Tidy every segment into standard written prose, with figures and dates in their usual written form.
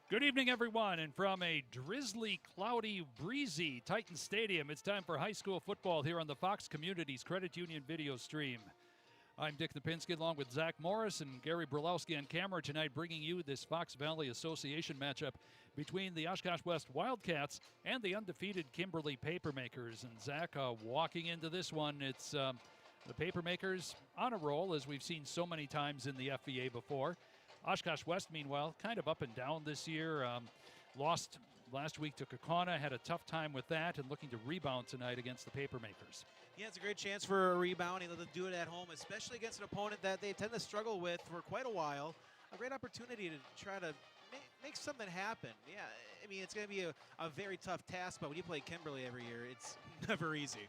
Good evening, everyone, and from a drizzly, cloudy, breezy Titan Stadium, it's time for high school football here on the Fox Communities Credit Union video stream. I'm Dick Napinski along with Zach Morris and Gary Brulowski on camera tonight, bringing you this Fox Valley Association matchup between the Oshkosh West Wildcats and the undefeated Kimberly Papermakers. And Zach, walking into this one, it's the Papermakers on a roll, as we've seen so many times in the FVA before. Oshkosh West, meanwhile, kind of up and down this year. Lost last week to Kaukauna, had a tough time with that, and looking to rebound tonight against the Papermakers. Yeah, it's a great chance for a rebound. They'll do it at home, especially against an opponent that they tend to struggle with for quite a while. A great opportunity to try to make something happen. Yeah, I mean, it's going to be a very tough task, but when you play Kimberly every year, it's never easy.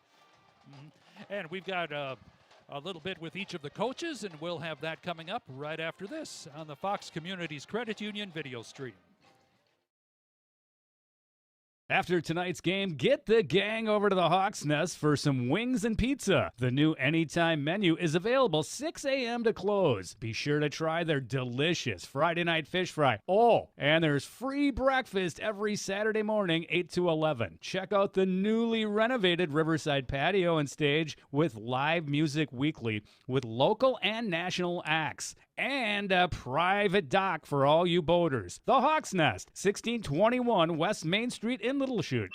And we've got a little bit with each of the coaches, and we'll have that coming up right after this on the Fox Communities Credit Union video stream. After tonight's game, get the gang over to the Hawk's Nest for some wings and pizza. The new Anytime menu is available 6 a.m. to close. Be sure to try their delicious Friday night fish fry. Oh, and there's free breakfast every Saturday morning, 8 to 11. Check out the newly renovated Riverside patio and stage with live music weekly with local and national acts. And a private dock for all you boaters. The Hawk's Nest, 1621 West Main Street in Little Chute.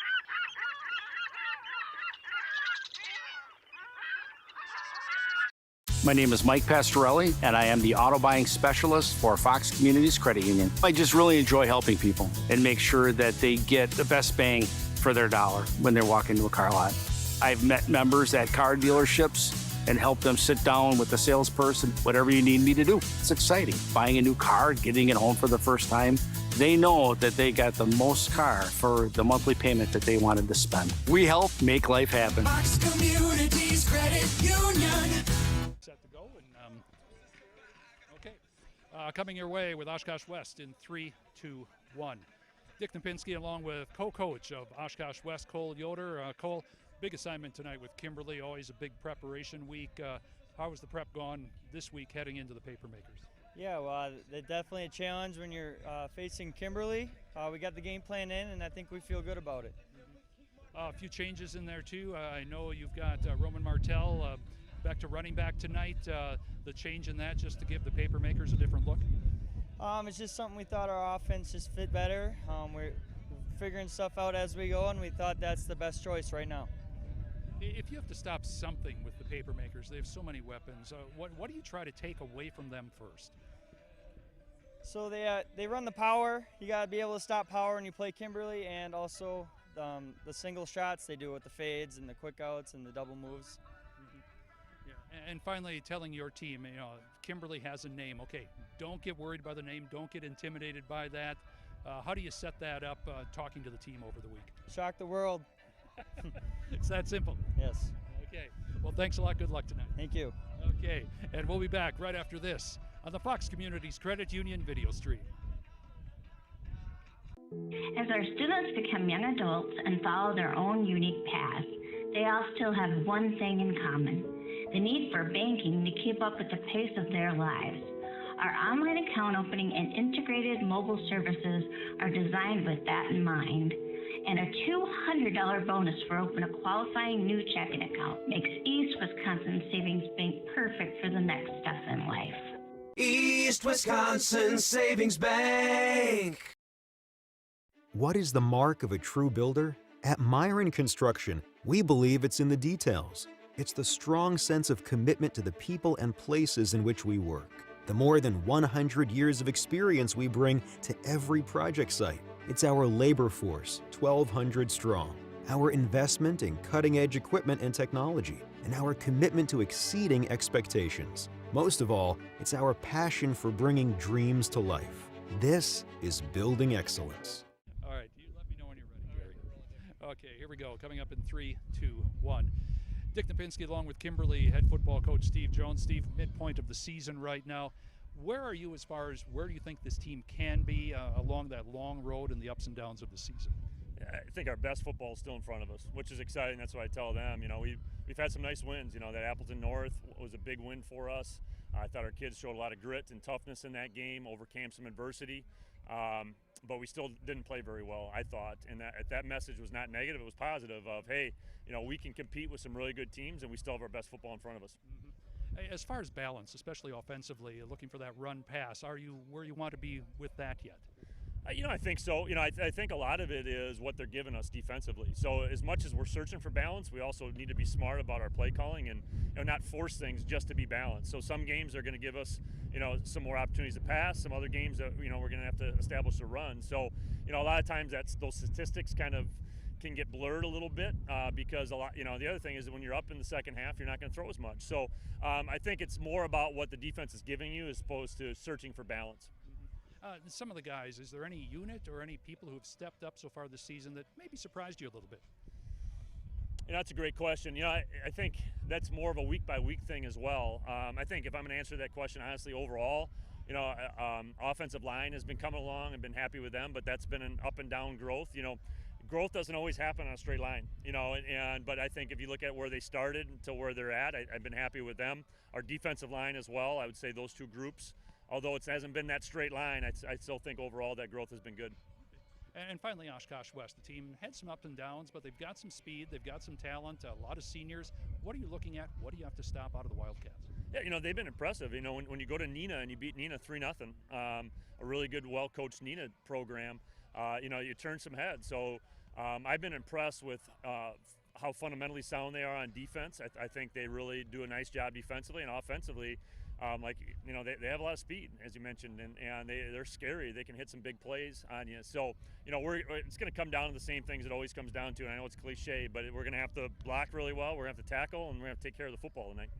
My name is Mike Pastorelli, and I am the auto buying specialist for Fox Communities Credit Union. I just really enjoy helping people and make sure that they get the best bang for their dollar when they walk into a car lot. I've met members at car dealerships and help them sit down with the salesperson, whatever you need me to do. It's exciting. Buying a new car, getting it home for the first time, they know that they got the most car for the monthly payment that they wanted to spend. We help make life happen. Fox Communities Credit Union. Set to go, and coming your way with Oshkosh West in 3, 2, 1. Dick Napinski along with co-coach of Oshkosh West, Cole Yoder. Cole, big assignment tonight with Kimberly, always a big preparation week. How was the prep gone this week heading into the Papermakers? Yeah, well, it's definitely a challenge when you're facing Kimberly. We got the game plan in, and I think we feel good about it. A few changes in there, too. I know you've got Roman Martell back to running back tonight. The change in that just to give the Papermakers a different look? It's just something we thought our offense just fit better. We're figuring stuff out as we go, and we thought that's the best choice right now. If you have to stop something with the Papermakers, they have so many weapons. What do you try to take away from them first? So they run the power. You got to be able to stop power when you play Kimberly, and also the single shots they do with the fades and the quick outs and the double moves. Yeah. And finally, telling your team, Kimberly has a name. Okay, don't get worried by the name. Don't get intimidated by that. How do you set that up talking to the team over the week? Shock the world. It's that simple. Yes. Okay. Well, thanks a lot. Good luck tonight. Thank you. Okay. And we'll be back right after this on the Fox Communities Credit Union video stream. As our students become young adults and follow their own unique paths, they all still have one thing in common: the need for banking to keep up with the pace of their lives. Our online account opening and integrated mobile services are designed with that in mind. And a $200 bonus for open a qualifying new checking account makes East Wisconsin Savings Bank perfect for the next step in life. East Wisconsin Savings Bank. What is the mark of a true builder? At Myron Construction, we believe it's in the details. It's the strong sense of commitment to the people and places in which we work. The more than 100 years of experience we bring to every project site. It's our labor force, 1,200 strong, our investment in cutting-edge equipment and technology, and our commitment to exceeding expectations. Most of all, it's our passion for bringing dreams to life. This is building excellence. All right, you let me know when you're ready, Gary. Okay, here we go. Coming up in 3, 2, 1. Dick Napinski along with Kimberly head football coach Steve Jones. Steve, midpoint of the season right now. Where are you as far as where do you think this team can be along that long road and the ups and downs of the season? I think our best football is still in front of us, which is exciting. That's what I tell them. We've had some nice wins. That Appleton North was a big win for us. I thought our kids showed a lot of grit and toughness in that game, overcame some adversity. but we still didn't play very well, I thought. And that message was not negative; it was positive. Of hey, we can compete with some really good teams, and we still have our best football in front of us. As far as balance, especially offensively, looking for that run pass, are you where you want to be with that yet? I think so. I think a lot of it is what they're giving us defensively. So as much as we're searching for balance, we also need to be smart about our play calling and not force things just to be balanced. So some games are going to give us, some more opportunities to pass. Some other games that, we're going to have to establish a run. So, a lot of times those statistics kind of can get blurred a little bit because the other thing is that when you're up in the second half, you're not going to throw as much. So I think it's more about what the defense is giving you as opposed to searching for balance. Some of the guys, is there any unit or any people who have stepped up so far this season that maybe surprised you a little bit? That's a great question. I think that's more of a week-by-week thing as well. I think if I'm going to answer that question honestly, overall, offensive line has been coming along and been happy with them, but that's been an up and down growth. Growth doesn't always happen on a straight line, but I think if you look at where they started to where they're at, I've been happy with them. Our defensive line as well, I would say those two groups, although it hasn't been that straight line, I still think overall that growth has been good. And finally, Oshkosh West, the team had some ups and downs, but they've got some speed, they've got some talent, a lot of seniors. What are you looking at? What do you have to stop out of the Wildcats? Yeah, they've been impressive. When you go to Neenah and you beat Neenah 3-0, a really good, well-coached Neenah program, you turn some heads. So I've been impressed with how fundamentally sound they are on defense. I think they really do a nice job defensively and offensively. They have a lot of speed, as you mentioned, and they're scary. They can hit some big plays on you. So, it's going to come down to the same things it always comes down to. And I know it's cliche, but we're going to have to block really well. We're going to have to tackle, and we're going to have to take care of the football tonight.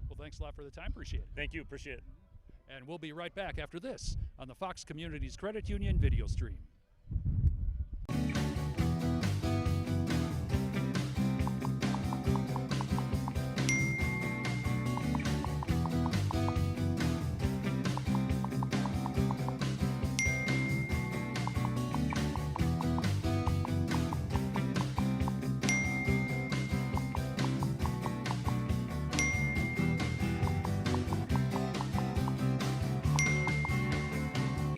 Well, thanks a lot for the time. Appreciate it. Thank you. Appreciate it. And we'll be right back after this on the Fox Communities Credit Union video stream.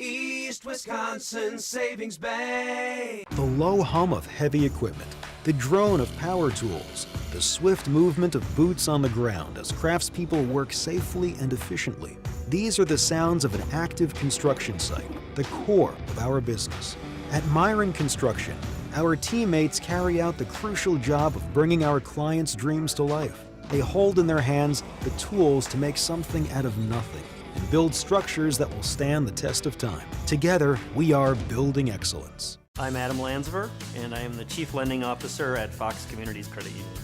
East Wisconsin Savings Bank. The low hum of heavy equipment, the drone of power tools, the swift movement of boots on the ground as craftspeople work safely and efficiently. These are the sounds of an active construction site, the core of our business. At Myron Construction, our teammates carry out the crucial job of bringing our clients' dreams to life. They hold in their hands the tools to make something out of nothing and build structures that will stand the test of time. Together, we are building excellence. I'm Adam Landsver, and I am the Chief Lending Officer at Fox Communities Credit Union.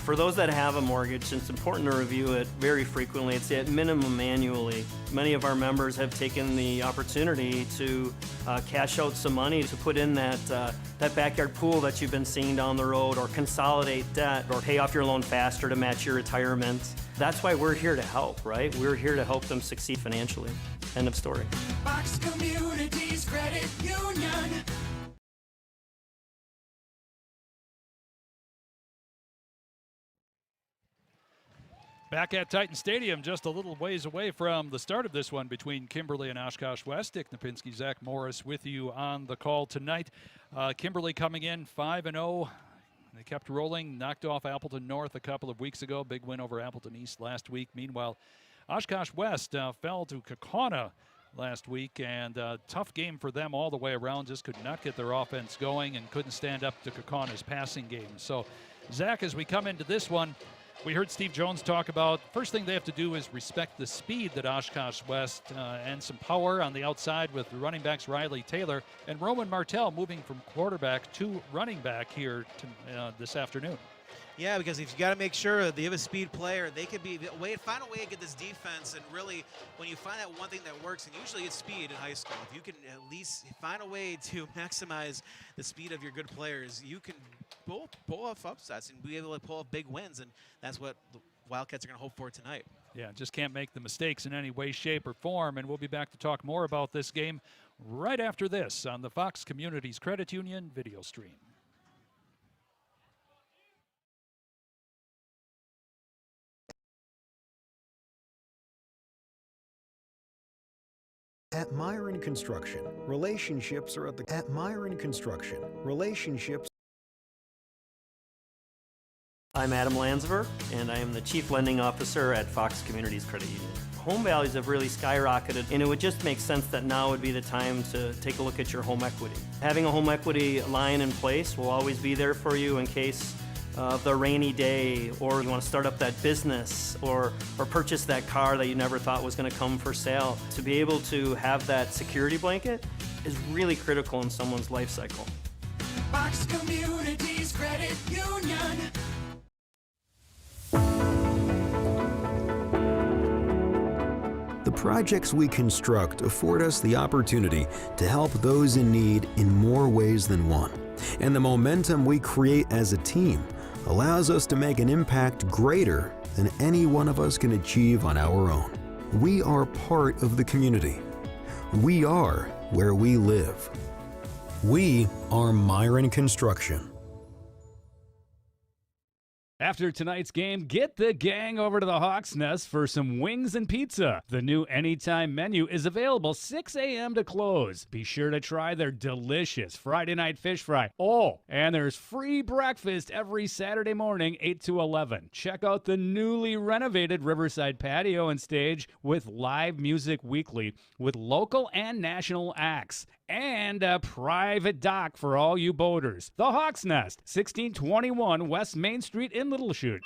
For those that have a mortgage, it's important to review it very frequently. It's at minimum annually. Many of our members have taken the opportunity to cash out some money to put in that backyard pool that you've been seeing down the road, or consolidate debt, or pay off your loan faster to match your retirement. That's why we're here to help, right? We're here to help them succeed financially. End of story. Fox Communities Credit Union. Back at Titan Stadium, just a little ways away from the start of this one between Kimberly and Oshkosh West. Dick Napinski, Zach Morris with you on the call tonight. Kimberly coming in 5-0. They kept rolling, knocked off Appleton North a couple of weeks ago. Big win over Appleton East last week. Meanwhile, Oshkosh West fell to Kaukauna last week, and tough game for them all the way around. Just could not get their offense going and couldn't stand up to Kaukauna's passing game. So, Zach, as we come into this one, we heard Steve Jones talk about first thing they have to do is respect the speed that Oshkosh West and some power on the outside with the running backs Riley Taylor and Roman Martell moving from quarterback to running back here this afternoon. Yeah, because if you got to make sure they have a speed player, they could find a way to get this defense. And really, when you find that one thing that works, and usually it's speed in high school, if you can at least find a way to maximize the speed of your good players, you can pull off upsets and be able to pull off big wins. And that's what the Wildcats are going to hope for tonight. Yeah, just can't make the mistakes in any way, shape, or form. And we'll be back to talk more about this game right after this on the Fox Communities Credit Union video stream. At Myron Construction, relationships are at Myron Construction, relationships. I'm Adam Landsver, and I am the Chief Lending Officer at Fox Communities Credit Union. Home values have really skyrocketed, and it would just make sense that now would be the time to take a look at your home equity. Having a home equity line in place will always be there for you in case of the rainy day, or you want to start up that business, or purchase that car that you never thought was going to come for sale. To be able to have that security blanket is really critical in someone's life cycle. Fox Communities Credit Union. The projects we construct afford us the opportunity to help those in need in more ways than one. And the momentum we create as a team allows us to make an impact greater than any one of us can achieve on our own. We are part of the community. We are where we live. We are Myron Construction. After tonight's game, get the gang over to the Hawks Nest for some wings and pizza. The new Anytime menu is available 6 a.m. to close. Be sure to try their delicious Friday night fish fry. Oh, and there's free breakfast every Saturday morning, 8 to 11. Check out the newly renovated Riverside patio and stage with live music weekly with local and national acts. And a private dock for all you boaters. The Hawks Nest, 1621 West Main Street in Little Chute.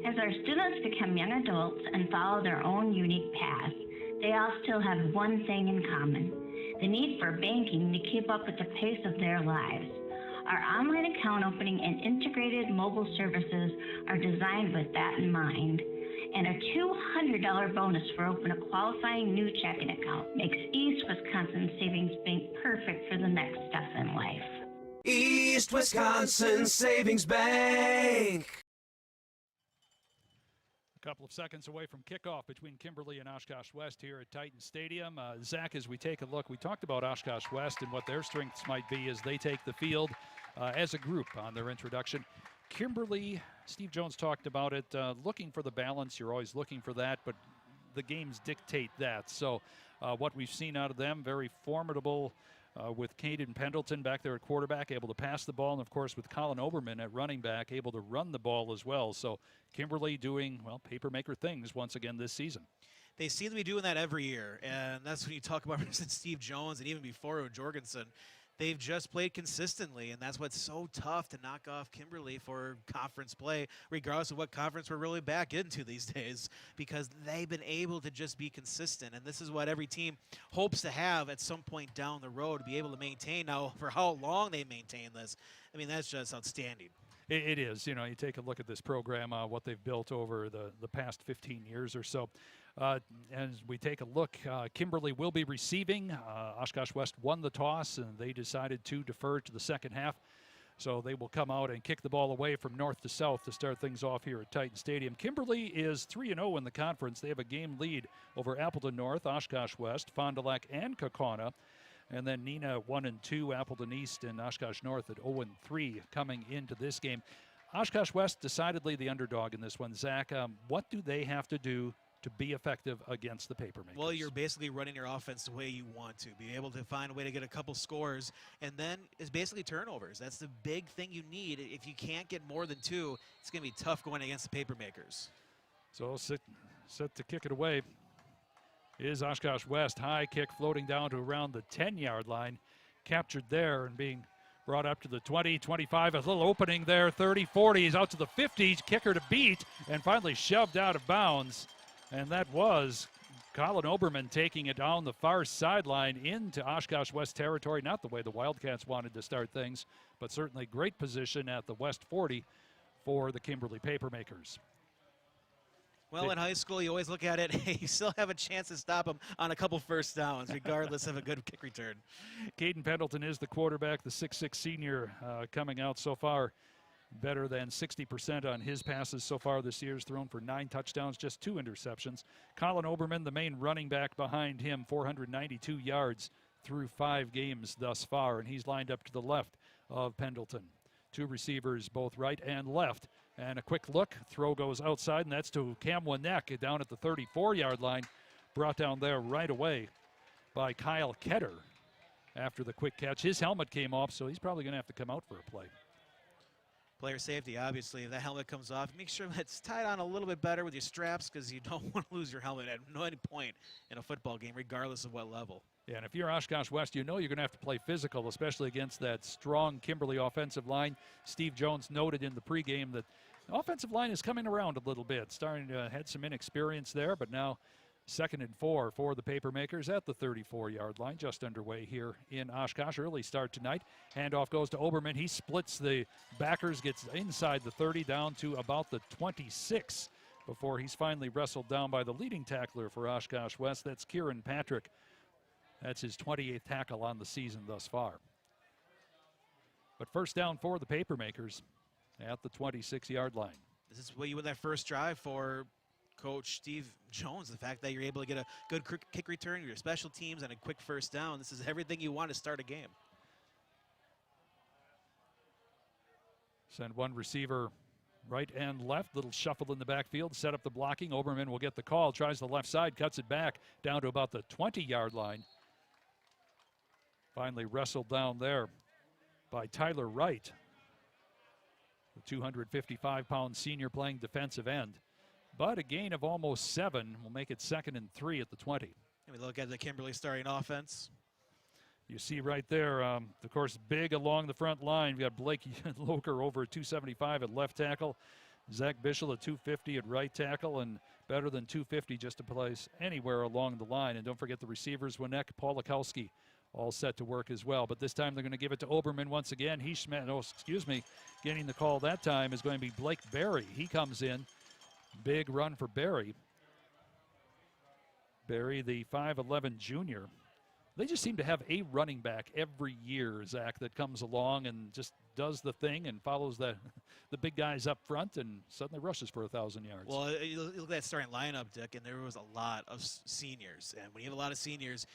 As our students become young adults and follow their own unique paths, they all still have one thing in common: the need for banking to keep up with the pace of their lives. Our online account opening and integrated mobile services are designed with that in mind. And a $200 bonus for opening a qualifying new checking account makes East Wisconsin Savings Bank perfect for the next step in life. East Wisconsin Savings Bank. A couple of seconds away from kickoff between Kimberly and Oshkosh West here at Titan Stadium. Zach, as we take a look, we talked about Oshkosh West and what their strengths might be as they take the field as a group on their introduction. Kimberly, Steve Jones talked about it, looking for the balance. You're always looking for that, but the games dictate that. So what we've seen out of them, very formidable with Caden Pendleton back there at quarterback, able to pass the ball, and of course with Colin Oberman at running back, able to run the ball as well. So Kimberly doing, well, paper-maker things once again this season. They seem to be doing that every year, and that's when you talk about since Steve Jones and even before Jorgensen. They've just played consistently, and that's what's so tough to knock off Kimberly for conference play, regardless of what conference we're really back into these days, because they've been able to just be consistent. And this is what every team hopes to have at some point down the road, to be able to maintain. Now, for how long they maintain this, I mean, that's just outstanding. It is. You know, you take a look at this program, what they've built over the past 15 years or so. As we take a look, Kimberly will be receiving. Oshkosh West won the toss, and they decided to defer to the second half. So they will come out and kick the ball away from north to south to start things off here at Titan Stadium. Kimberly is 3-0 in the conference. They have a game lead over Appleton North, Oshkosh West, Fond du Lac, and Kaukauna. And then Neenah 1-2, Appleton East and Oshkosh North at 0-3 coming into this game. Oshkosh West decidedly the underdog in this one. Zach, what do they have to do to be effective against the papermakers? Well, you're basically running your offense the way you want to. Be able to find a way to get a couple scores, and then it's basically turnovers. That's the big thing you need. If you can't get more than two, it's going to be tough going against the papermakers. So set to kick it away is Oshkosh West. High kick floating down to around the 10-yard line. Captured there and being brought up to the 20, 25. A little opening there, 30, 40. He's out to the 50. Kicker to beat and finally shoved out of bounds. And that was Colin Oberman taking it down the far sideline into Oshkosh West territory. Not the way the Wildcats wanted to start things, but certainly great position at the West 40 for the Kimberly Papermakers. Well, in high school, you always look at it, you still have a chance to stop them on a couple first downs, regardless of a good kick return. Caden Pendleton is the quarterback, the 6'6 senior coming out so far. Better than 60% on his passes so far this year. He's thrown for 9 touchdowns, just 2 interceptions. Colin Oberman, the main running back behind him, 492 yards through 5 games thus far, and he's lined up to the left of Pendleton. 2 receivers, both right and left, And a quick look, throw goes outside, and that's to Cam Winek down at the 34-yard line. Brought down there right away by Kyle Ketter after the quick catch. His helmet came off, so he's probably going to have to come out for a play. Player safety, obviously. If that helmet comes off, make sure it's tied on a little bit better with your straps because you don't want to lose your helmet at any point in a football game, regardless of what level. Yeah, and if you're Oshkosh West, you know you're going to have to play physical, especially against that strong Kimberly offensive line. Steve Jones noted in the pregame that the offensive line is coming around a little bit, starting to had some inexperience there, but now 2nd and 4 for the Papermakers at the 34-yard line, just underway here in Oshkosh. Early start tonight. Handoff goes to Oberman. He splits the backers, gets inside the 30 down to about the 26 before he's finally wrestled down by the leading tackler for Oshkosh West. That's Kieran Patrick. That's his 28th tackle on the season thus far. But first down for the Papermakers at the 26-yard line. This is what you win that first drive for Coach Steve Jones, the fact that you're able to get a good kick return, your special teams, and a quick first down. This is everything you want to start a game. Send one receiver right and left. Little shuffle in the backfield. Set up the blocking. Oberman will get the call. Tries the left side. Cuts it back down to about the 20-yard line. Finally wrestled down there by Tyler Wright, the 255-pound senior playing defensive end. But a gain of almost 7 will make it 2nd and 3 at the 20. And we look at the Kimberly starting offense. You see right there, of course, big along the front line. We got Blake Loker over at 275 at left tackle. Zach Bischel at 250 at right tackle, and better than 250 just to place anywhere along the line. And don't forget the receivers, Winek, Polakowski, all set to work as well. But this time they're going to give it to Oberman once again. Getting the call that time is going to be Blake Berry. He comes in. Big run for Berry. Berry, the 5'11 junior. They just seem to have a running back every year, Zach, that comes along and just does the thing and follows the big guys up front and suddenly rushes for 1,000 yards. Well, you look at that starting lineup, Dick, and there was a lot of seniors. And when you have a lot of seniors,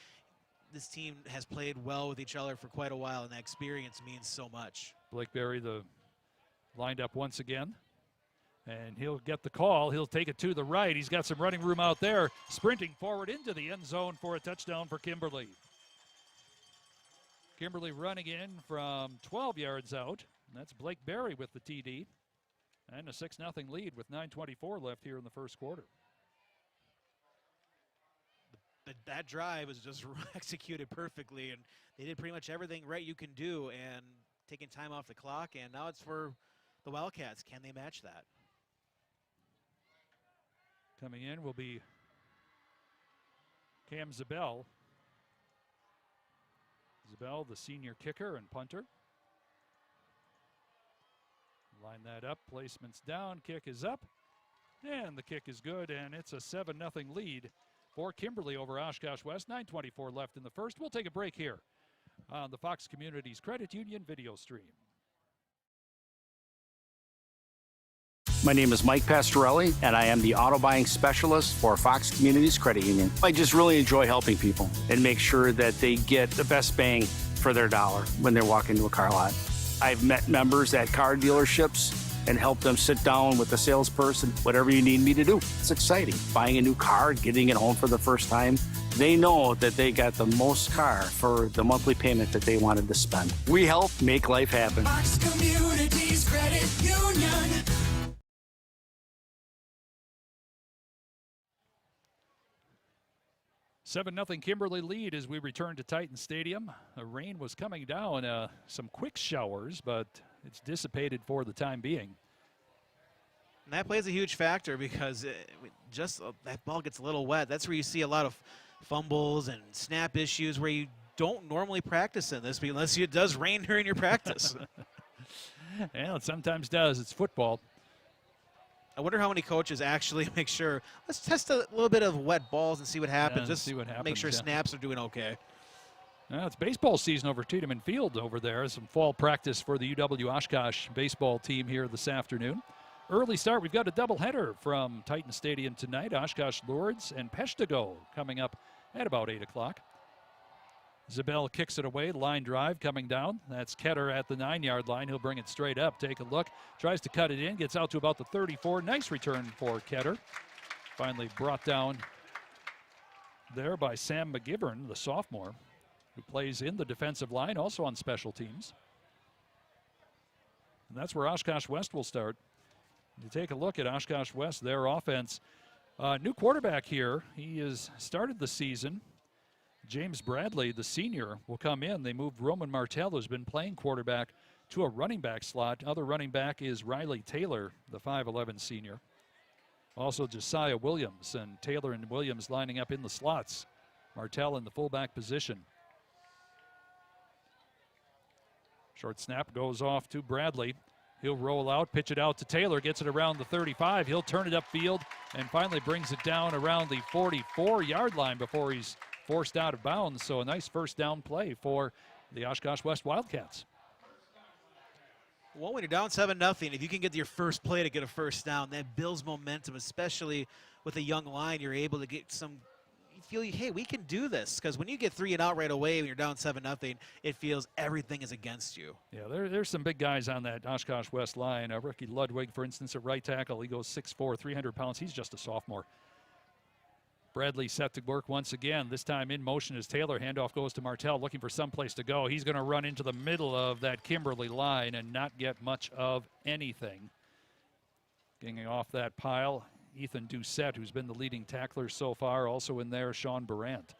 this team has played well with each other for quite a while, and that experience means so much. Blake Berry, lined up once again. And he'll get the call. He'll take it to the right. He's got some running room out there, sprinting forward into the end zone for a touchdown for Kimberly. Kimberly running in from 12 yards out. And that's Blake Berry with the TD. And a 6-0 lead with 9:24 left here in the first quarter. That drive was just executed perfectly, and they did pretty much everything right you can do, and taking time off the clock, and now it's for the Wildcats. Can they match that? Coming in will be Cam Zabel. Zabel, the senior kicker and punter. Line that up, placements down, kick is up, and the kick is good, and it's a 7-0 lead for Kimberly over Oshkosh West. 9:24 left in the first. We'll take a break here on the Fox Communities Credit Union video stream. My name is Mike Pastorelli, and I am the auto buying specialist for Fox Communities Credit Union. I just really enjoy helping people and make sure that they get the best bang for their dollar when they're walking to a car lot. I've met members at car dealerships and helped them sit down with the salesperson, whatever you need me to do. It's exciting. Buying a new car, getting it home for the first time. They know that they got the most car for the monthly payment that they wanted to spend. We help make life happen. Fox Communities Credit Union. 7-0 Kimberly lead as we return to Titan Stadium. The rain was coming down, some quick showers, but it's dissipated for the time being. And that plays a huge factor because that ball gets a little wet. That's where you see a lot of fumbles and snap issues where you don't normally practice in this unless it does rain during your practice. Yeah, it sometimes does. It's football. I wonder how many coaches actually make sure, let's test a little bit of wet balls and see what happens. Just see what happens. Make sure snaps are doing okay. Well, it's baseball season over Tiedemann Field over there. Some fall practice for the UW Oshkosh baseball team here this afternoon. Early start, we've got a doubleheader from Titan Stadium tonight. Oshkosh Lourdes and Peshtigo coming up at about 8 o'clock. Zabel kicks it away, line drive coming down. That's Ketter at the 9-yard line. He'll bring it straight up. Take a look, tries to cut it in, gets out to about the 34. Nice return for Ketter. Finally brought down there by Sam McGivern, the sophomore, who plays in the defensive line, also on special teams. And that's where Oshkosh West will start. You take a look at Oshkosh West, their offense. New quarterback here. He has started the season. James Bradley, the senior, will come in. They moved Roman Martell, who's been playing quarterback, to a running back slot. Other running back is Riley Taylor, the 5'11 senior. Also Josiah Williams, and Taylor and Williams lining up in the slots. Martell in the fullback position. Short snap goes off to Bradley. He'll roll out, pitch it out to Taylor, gets it around the 35. He'll turn it upfield and finally brings it down around the 44-yard line before he's forced out of bounds. So a nice first down play for the Oshkosh West Wildcats. Well, when you're down 7-0, if you can get your first play to get a first down, that builds momentum, especially with a young line. You're able to get some, you feel, hey, we can do this. Because when you get 3 and out right away when you're down 7-0, it feels everything is against you. Yeah, there's some big guys on that Oshkosh West line. Ricky Ludwig, for instance, at right tackle. He goes 6'4", 300 pounds. He's just a sophomore. Bradley set to work once again. This time in motion is Taylor. Handoff goes to Martell, looking for some place to go. He's going to run into the middle of that Kimberly line and not get much of anything. Getting off that pile, Ethan Doucette, who's been the leading tackler so far. Also in there, Sean Barant.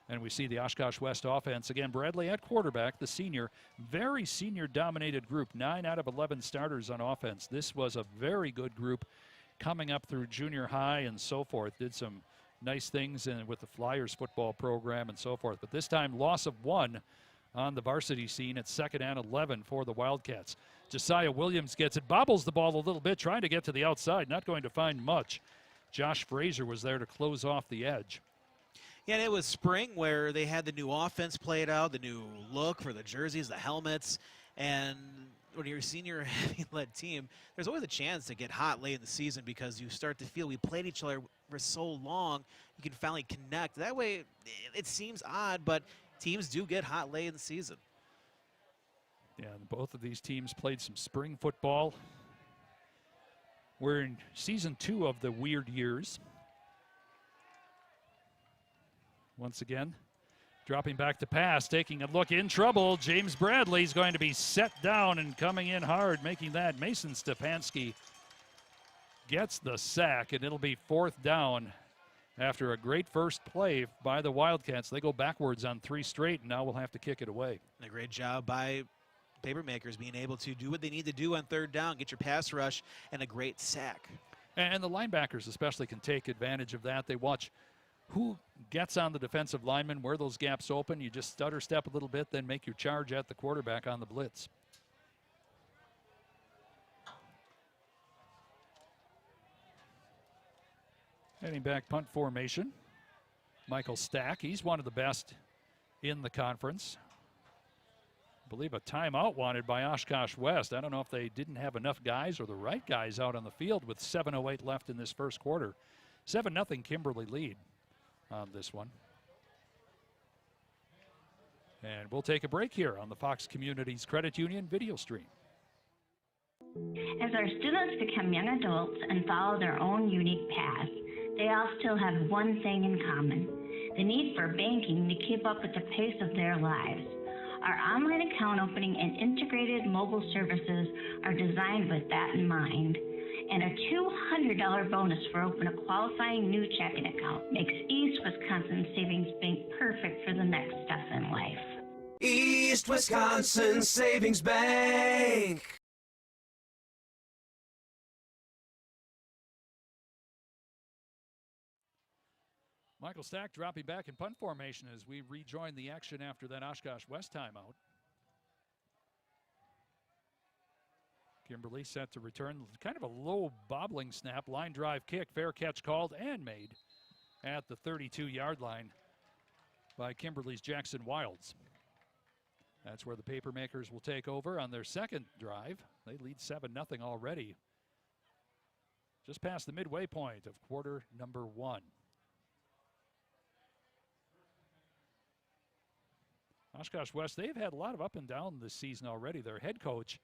And we see the Oshkosh West offense. Again, Bradley at quarterback, the senior. Very senior-dominated group. 9 out of 11 starters on offense. This was a very good group coming up through junior high and so forth. Did some nice things with the Flyers football program and so forth. But this time, loss of 1 on the varsity scene at 2nd and 11 for the Wildcats. Josiah Williams gets it, bobbles the ball a little bit, trying to get to the outside, not going to find much. Josh Frazier was there to close off the edge. Yeah, and it was spring where they had the new offense played out, the new look for the jerseys, the helmets, and when you're a senior heavy-led team, there's always a chance to get hot late in the season because you start to feel we played each other for so long, you can finally connect. That way, it seems odd, but teams do get hot late in the season. Yeah, and both of these teams played some spring football. We're in season 2 of the weird years. Once again, dropping back to pass, taking a look, in trouble. James Bradley's going to be set down and coming in hard, making that. Mason Stefanski gets the sack, and it'll be 4th down after a great first play by the Wildcats. They go backwards on 3 straight, and now we'll have to kick it away. And a great job by Papermakers being able to do what they need to do on 3rd down, get your pass rush, and a great sack. And the linebackers especially can take advantage of that. They watch who gets on the defensive lineman, where those gaps open. You just stutter step a little bit, then make your charge at the quarterback on the blitz. Heading back, punt formation. Michael Stack, he's one of the best in the conference. I believe a timeout wanted by Oshkosh West. I don't know if they didn't have enough guys or the right guys out on the field with 7:08 left in this first quarter. 7-0 Kimberly lead on this one. And we'll take a break here on the Fox Communities Credit Union video stream. As our students become young adults and follow their own unique paths, they all still have one thing in common: the need for banking to keep up with the pace of their lives. Our online account opening and integrated mobile services are designed with that in mind. And a $200 bonus for opening a qualifying new checking account makes East Wisconsin Savings Bank perfect for the next step in life. East Wisconsin Savings Bank. Michael Stack dropping back in punt formation as we rejoin the action after that Oshkosh West timeout. Kimberly set to return. Kind of a low bobbling snap. Line drive kick. Fair catch called and made at the 32-yard line by Kimberly's Jackson Wilds. That's where the Papermakers will take over on their second drive. They lead 7-0 already. Just past the midway point of quarter number 1. Oshkosh West, they've had a lot of up and down this season already. Their head coach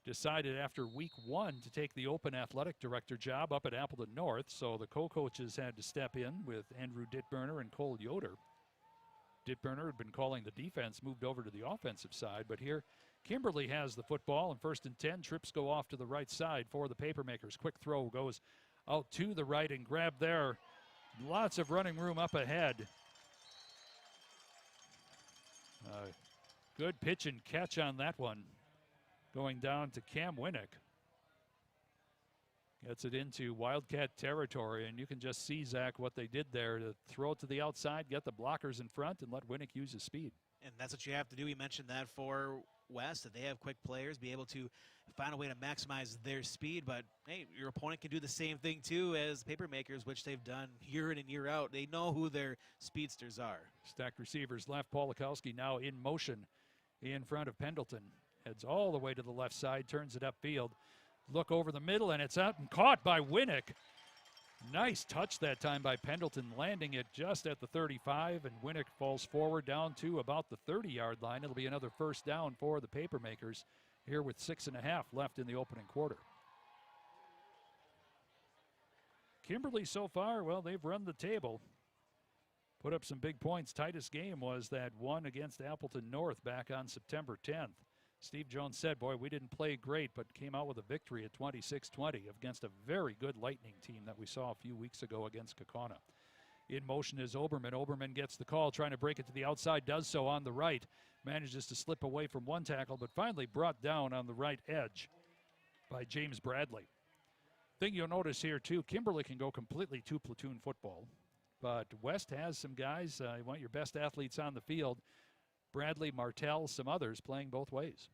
decided after week 1 to take the open athletic director job up at Appleton North, so the co-coaches had to step in with Andrew Dittburner and Cole Yoder. Dittburner had been calling the defense, moved over to the offensive side, but here Kimberly has the football, and 1st and 10. Trips go off to the right side for the Papermakers. Quick throw goes out to the right and grabbed there. Lots of running room up ahead. Good pitch and catch on that one. Going down to Cam Winnick. Gets it into Wildcat territory, and you can just see, Zach, what they did there to throw it to the outside, get the blockers in front, and let Winnick use his speed. And that's what you have to do. We mentioned that for West, that they have quick players, be able to find a way to maximize their speed. But, hey, your opponent can do the same thing, too, as Papermakers, which they've done year in and year out. They know who their speedsters are. Stacked receivers left. Polakowski now in motion in front of Pendleton. Heads all the way to the left side, turns it upfield. Look over the middle, and it's out and caught by Winnick. Nice touch that time by Pendleton, landing it just at the 35, and Winnick falls forward down to about the 30-yard line. It'll be another first down for the Papermakers here with 6.5 left in the opening quarter. Kimberly so far, well, they've run the table. Put up some big points. Tightest game was that one against Appleton North back on September 10th. Steve Jones said, boy, we didn't play great, but came out with a victory at 26-20 against a very good Lightning team that we saw a few weeks ago against Kaukauna. In motion is Oberman. Oberman gets the call, trying to break it to the outside, does so on the right. Manages to slip away from one tackle, but finally brought down on the right edge by James Bradley. Thing you'll notice here, too, Kimberly can go completely two-platoon football, but West has some guys, you want your best athletes on the field. Bradley, Martell, some others playing both ways.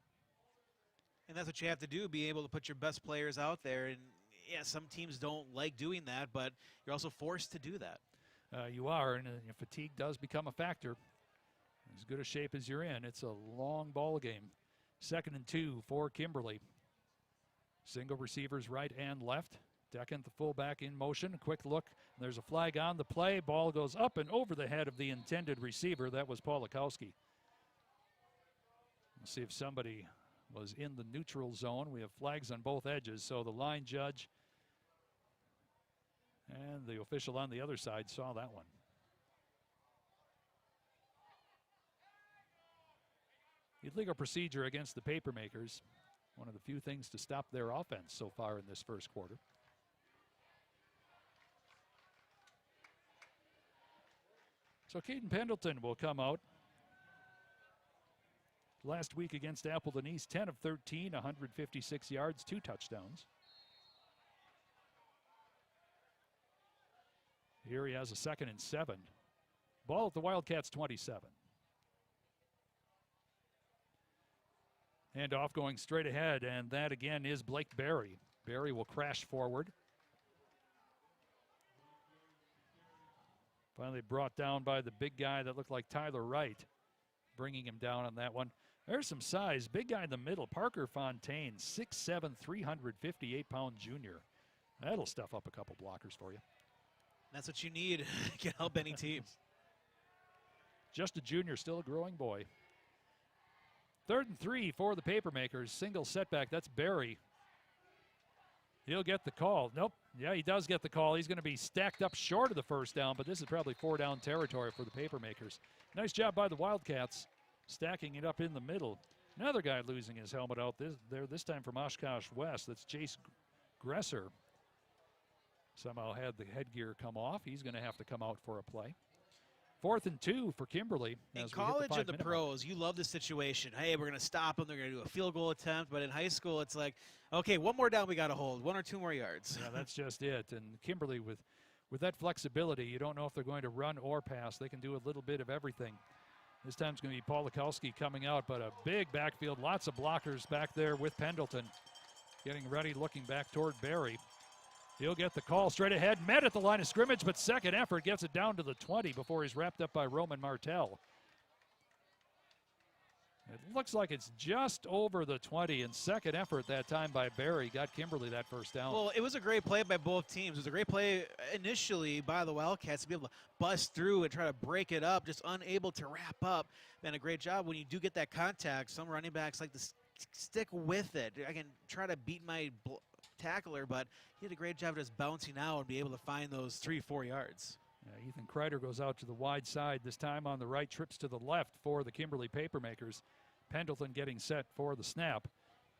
And that's what you have to do, be able to put your best players out there. And, yeah, some teams don't like doing that, but you're also forced to do that. You are, and fatigue does become a factor. As good a shape as you're in, it's a long ball game. 2nd and 2 for Kimberly. Single receivers right and left. Deckent, the fullback, in motion. A quick look. There's a flag on the play. Ball goes up and over the head of the intended receiver. That was Polakowski. We'll see if somebody was in the neutral zone. We have flags on both edges, so the line judge and the official on the other side saw that one. Illegal procedure against the Papermakers. One of the few things to stop their offense so far in this first quarter. So Caden Pendleton will come out. Last week against Appleton East, 10 of 13, 156 yards, 2 touchdowns. Here he has a 2nd and 7. Ball at the Wildcats 27. Handoff going straight ahead, and that again is Blake Berry. Berry will crash forward. Finally brought down by the big guy that looked like Tyler Wright, bringing him down on that one. There's some size. Big guy in the middle, Parker Fontaine, 6'7", 358-pound junior. That'll stuff up a couple blockers for you. That's what you need. Can help any team. Just a junior, still a growing boy. 3rd and 3 for the Papermakers. Single setback. That's Berry. He'll get the call. Nope. Yeah, he does get the call. He's going to be stacked up short of the first down, but this is probably 4-down territory for the Papermakers. Nice job by the Wildcats, stacking it up in the middle. Another guy losing his helmet out this time from Oshkosh West. That's Jace Gresser. Somehow had the headgear come off. He's going to have to come out for a play. 4th and 2 for Kimberly. In college and the pros, you love this situation. Hey, we're going to stop them. They're going to do a field goal attempt. But in high school, it's like, okay, one more down we got to hold. 1 or 2 more yards. Yeah, that's just it. And Kimberly, with that flexibility, you don't know if they're going to run or pass. They can do a little bit of everything. This time it's going to be Polakowski coming out, but a big backfield. Lots of blockers back there with Pendleton. Getting ready, looking back toward Berry. He'll get the call straight ahead, met at the line of scrimmage, but second effort gets it down to the 20 before he's wrapped up by Roman Martell. It looks like it's just over the 20, and second effort that time by Barry got Kimberly that first down. Well, it was a great play by both teams. It was a great play initially by the Wildcats to be able to bust through and try to break it up, just unable to wrap up. And a great job when you do get that contact. Some running backs like to stick with it. I can try to beat my tackler, but he did a great job just bouncing out and be able to find those 3-4 yards. Yeah, Ethan Kreider goes out to the wide side, this time on the right, trips to the left for the Kimberly Papermakers. Pendleton getting set for the snap.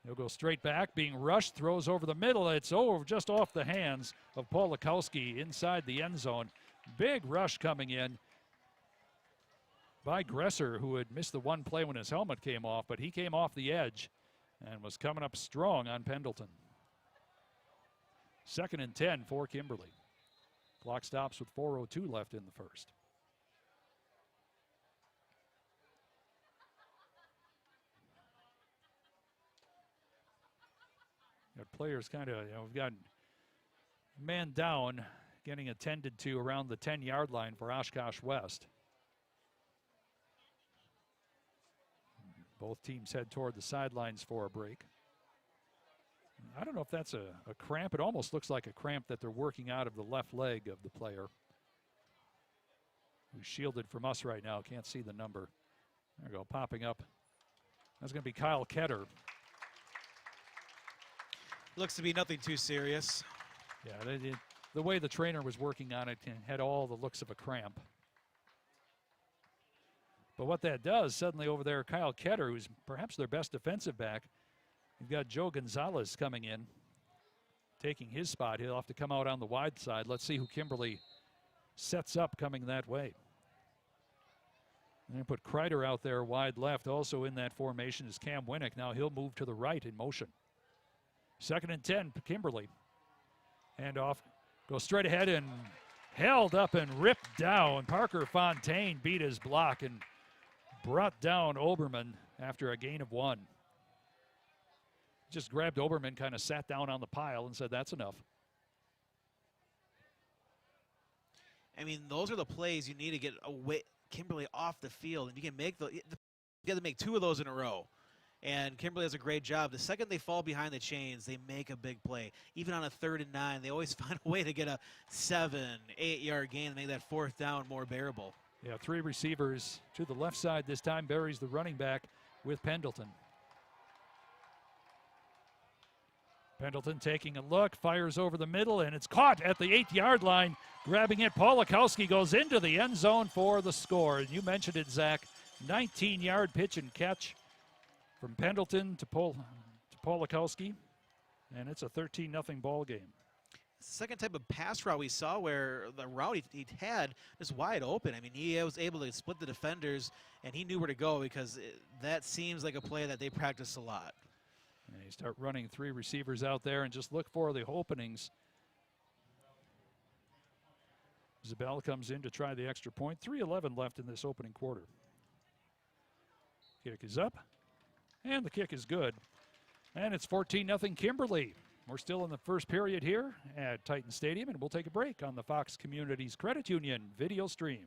He'll go straight back, being rushed, throws over the middle. It's over just off the hands of Paul Likowski inside the end zone. Big rush coming in by Gresser, who had missed the one play when his helmet came off, but he came off the edge and was coming up strong on Pendleton. 2nd and 10 for Kimberly. Clock stops with 4:02 left in the first. Got players kind of, we've got man down, getting attended to around the 10-yard line for Oshkosh West. Both teams head toward the sidelines for a break. I don't know if that's a cramp. It almost looks like a cramp that they're working out of the left leg of the player, who's shielded from us right now. Can't see the number. There we go, popping up. That's going to be Kyle Ketter. Looks to be nothing too serious. Yeah, the way the trainer was working on it had all the looks of a cramp. But what that does, suddenly over there, Kyle Ketter, who's perhaps their best defensive back, you've got Joe Gonzalez coming in, taking his spot. He'll have to come out on the wide side. Let's see who Kimberly sets up coming that way. And put Kreider out there wide left. Also in that formation is Cam Winnick. Now he'll move to the right in motion. 2nd and 10, Kimberly. Handoff, goes straight ahead and held up and ripped down. Parker Fontaine beat his block and brought down Oberman after a gain of 1. Just grabbed Oberman, kind of sat down on the pile and said, that's enough. I mean, those are the plays you need to get away, Kimberly off the field, and you can make you got to make 2 of those in a row. And Kimberly does a great job. The second they fall behind the chains, they make a big play. Even on a 3rd and 9, they always find a way to get a 7-8 yard gain and make that 4th down more bearable. Yeah, 3 receivers to the left side this time. Barry's the running back with Pendleton. Pendleton taking a look, fires over the middle, and it's caught at the 8-yard line. Grabbing it, Paul Likowski goes into the end zone for the score. And you mentioned it, Zach, 19-yard pitch and catch from Pendleton to Paul Likowski, and it's a 13-0 ball game. Second type of pass route we saw where the route he had is wide open. I mean, he was able to split the defenders, and he knew where to go because that seems like a play that they practice a lot. And you start running 3 receivers out there and just look for the openings. Zabel comes in to try the extra point. 3:11 left in this opening quarter. Kick is up, and the kick is good. And it's 14-0 Kimberly. We're still in the first period here at Titan Stadium, and we'll take a break on the Fox Communities Credit Union video stream.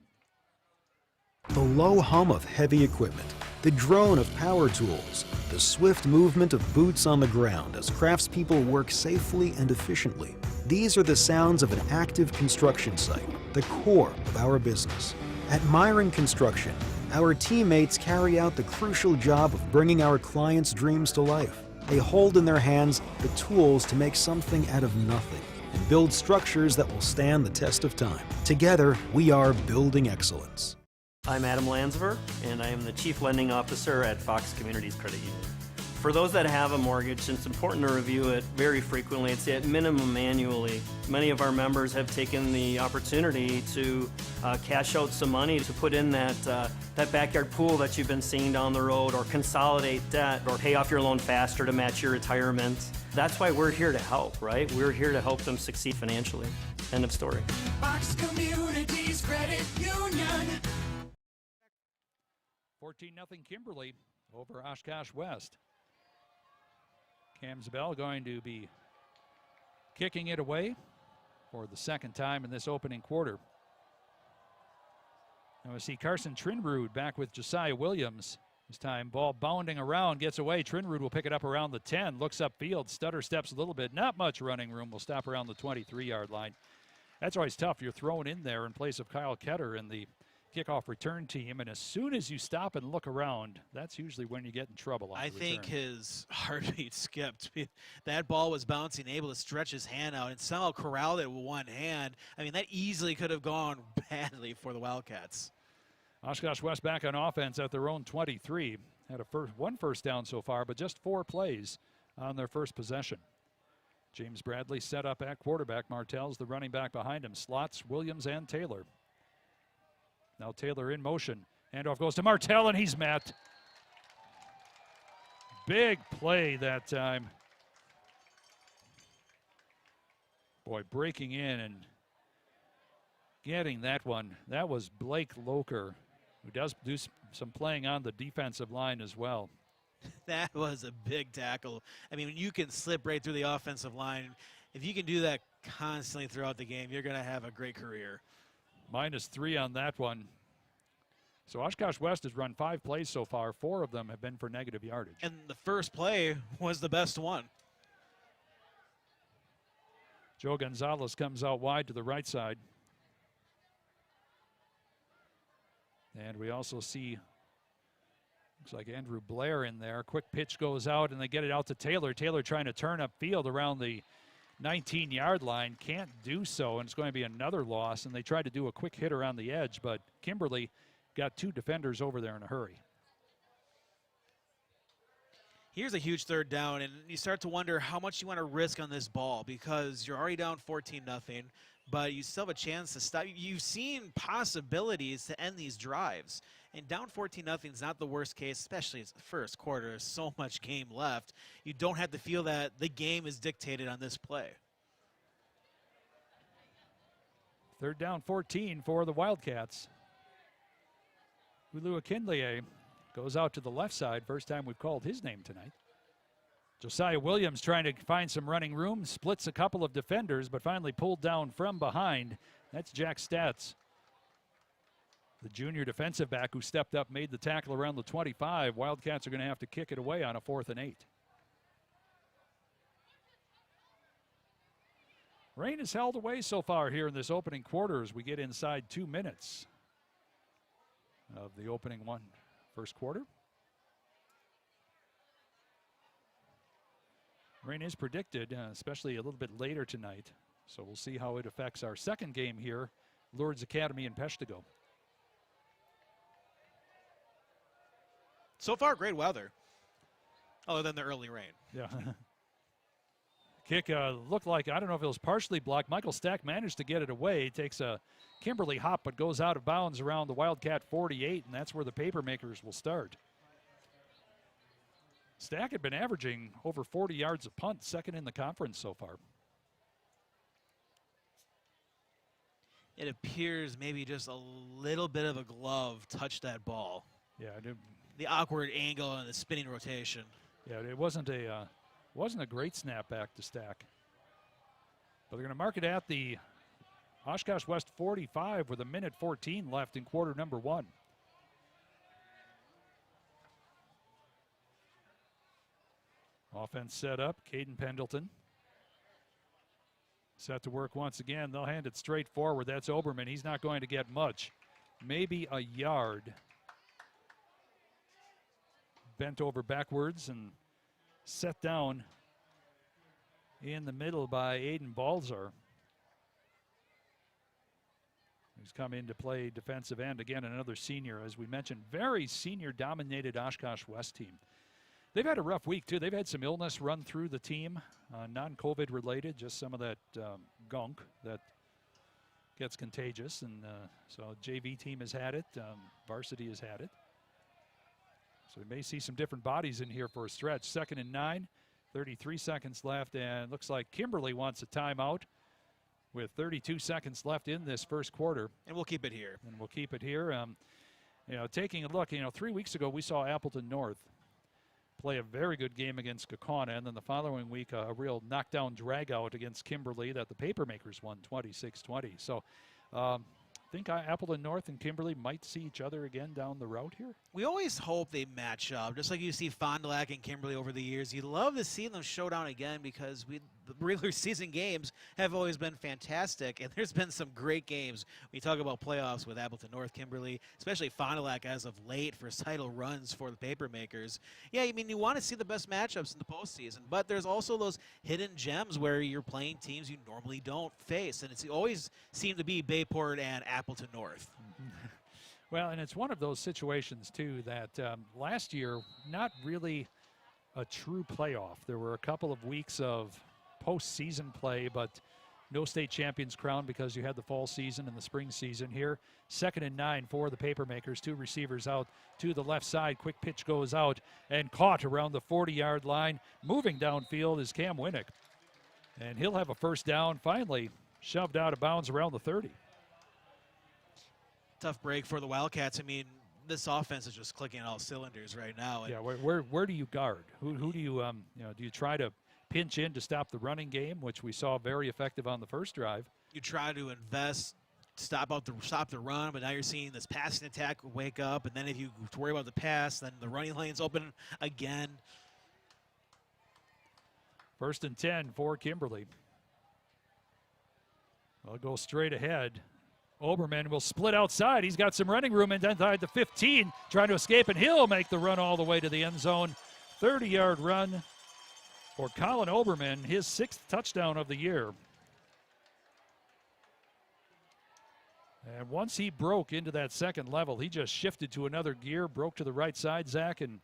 The low hum of heavy equipment, the drone of power tools, the swift movement of boots on the ground as craftspeople work safely and efficiently. These are the sounds of an active construction site, the core of our business. At Myron Construction, our teammates carry out the crucial job of bringing our clients' dreams to life. They hold in their hands the tools to make something out of nothing and build structures that will stand the test of time. Together, we are building excellence. I'm Adam Landsver, and I am the Chief Lending Officer at Fox Communities Credit Union. For those that have a mortgage, it's important to review it very frequently. It's at minimum annually. Many of our members have taken the opportunity to cash out some money to put in that backyard pool that you've been seeing down the road, or consolidate debt, or pay off your loan faster to match your retirement. That's why we're here to help, right? We're here to help them succeed financially. End of story. Fox Communities Credit Union. 14-0 Kimberly over Oshkosh West. Cam Zabel going to be kicking it away for the second time in this opening quarter. Now we see Carson Trinbrud back with Josiah Williams, This time, ball bounding around, gets away. Trinrud will pick it up around the 10, looks upfield, stutter steps a little bit. Not much running room. Will stop around the 23-yard line. That's always tough. You're thrown in there in place of Kyle Ketter in the kickoff return team, and as soon as you stop and look around, that's usually when you get in trouble. I think his heartbeat skipped. That ball was bouncing, able to stretch his hand out, and somehow corralled it with one hand. I mean, that easily could have gone badly for the Wildcats. Oshkosh West back on offense at their own 23. Had one first down so far, but just 4 plays on their first possession. James Bradley set up at quarterback. Martell's the running back behind him. Slots, Williams, and Taylor. Now Taylor in motion. Handoff goes to Martell, and he's met. Big play that time. Boy, breaking in and getting that one. That was Blake Loker, who does do some playing on the defensive line as well. That was a big tackle. I mean, you can slip right through the offensive line. If you can do that constantly throughout the game, you're going to have a great career. -3 on that one. So Oshkosh West has run 5 plays so far. 4 of them have been for negative yardage. And the first play was the best one. Joe Gonzalez comes out wide to the right side. And we also see, looks like Andrew Blair in there. Quick pitch goes out, and they get it out to Taylor. Taylor trying to turn upfield around the 19-yard line. Can't do so, and it's going to be another loss. And they tried to do a quick hit around the edge, but Kimberly got 2 defenders over there in a hurry. Here's a huge third down, and you start to wonder how much you want to risk on this ball because you're already down 14-0, but you still have a chance to stop. You've seen possibilities to end these drives, and down 14-0 is not the worst case, especially in the first quarter. There's so much game left. You don't have to feel that the game is dictated on this play. Third down 14 for the Wildcats. Ulu Akinleye goes out to the left side. First time we've called his name tonight. Josiah Williams trying to find some running room. Splits a couple of defenders, but finally pulled down from behind. That's Jack Statz, the junior defensive back who stepped up, made the tackle around the 25. Wildcats are going to have to kick it away on a 4th and 8. Rain is held away so far here in this opening quarter as we get inside 2 minutes of the opening first quarter. Rain is predicted, especially a little bit later tonight. So we'll see how it affects our second game here, Lourdes Academy in Peshtigo. So far, great weather, other than the early rain. Yeah. Kick looked like, I don't know if it was partially blocked. Michael Stack managed to get it away. Takes a Kimberly hop, but goes out of bounds around the Wildcat 48, and that's where the Papermakers will start. Stack had been averaging over 40 yards a punt, second in the conference so far. It appears maybe just a little bit of a glove touched that ball. Yeah, the awkward angle and the spinning rotation. Yeah, it wasn't a great snapback to Stack. But they're going to mark it at the Oshkosh West 45 with 1:14 left in quarter number 1. Offense set up. Caden Pendleton set to work once again. They'll hand it straight forward. That's Oberman. He's not going to get much. Maybe a yard. Bent over backwards and set down in the middle by Aiden Balzar, who's come in to play defensive end. Again, another senior. As we mentioned, very senior-dominated Oshkosh West team. They've had a rough week, too. They've had some illness run through the team, non-COVID related, just some of that gunk that gets contagious. And so JV team has had it. Varsity has had it. So we may see some different bodies in here for a stretch. 2nd and 9, 33 seconds left, and looks like Kimberly wants a timeout with 32 seconds left in this first quarter. And we'll keep it here. And we'll keep it here. Taking a look, 3 weeks ago we saw Appleton North play a very good game against Kaukauna, and then the following week a real knockdown drag-out against Kimberly that the Papermakers won 26-20. So think Appleton North and Kimberly might see each other again down the road here? We always hope they match up, just like you see Fond du Lac and Kimberly over the years. You love to see them show down again because the regular season games have always been fantastic, and there's been some great games. When you talk about playoffs with Appleton North, Kimberly, especially Fond du Lac as of late for title runs for the Papermakers. Yeah, I mean, you want to see the best matchups in the postseason, but there's also those hidden gems where you're playing teams you normally don't face, and it's always seemed to be Bayport and Appleton North. Well, and it's one of those situations, too, that last year, not really a true playoff. There were a couple of weeks of postseason play, but no state champions crowned because you had the fall season and the spring season. Here, 2nd and 9 for the Papermakers. 2 receivers out to the left side. Quick pitch goes out and caught around the 40-yard line. Moving downfield is Cam Winnick. And he'll have a first down, finally shoved out of bounds around the 30. Tough break for the Wildcats. I mean, this offense is just clicking on all cylinders right now. Yeah, where do you guard? Who do you do you try to pinch in to stop the running game, which we saw very effective on the first drive? You try to invest, stop the run, but now you're seeing this passing attack wake up, and then if you worry about the pass, then the running lane's open again. 1st and 10 for Kimberly. I'll go straight ahead. Oberman will split outside. He's got some running room inside the 15, trying to escape, and he'll make the run all the way to the end zone. 30-yard run for Colin Oberman, his 6th touchdown of the year. And once he broke into that second level, he just shifted to another gear, broke to the right side, Zach, and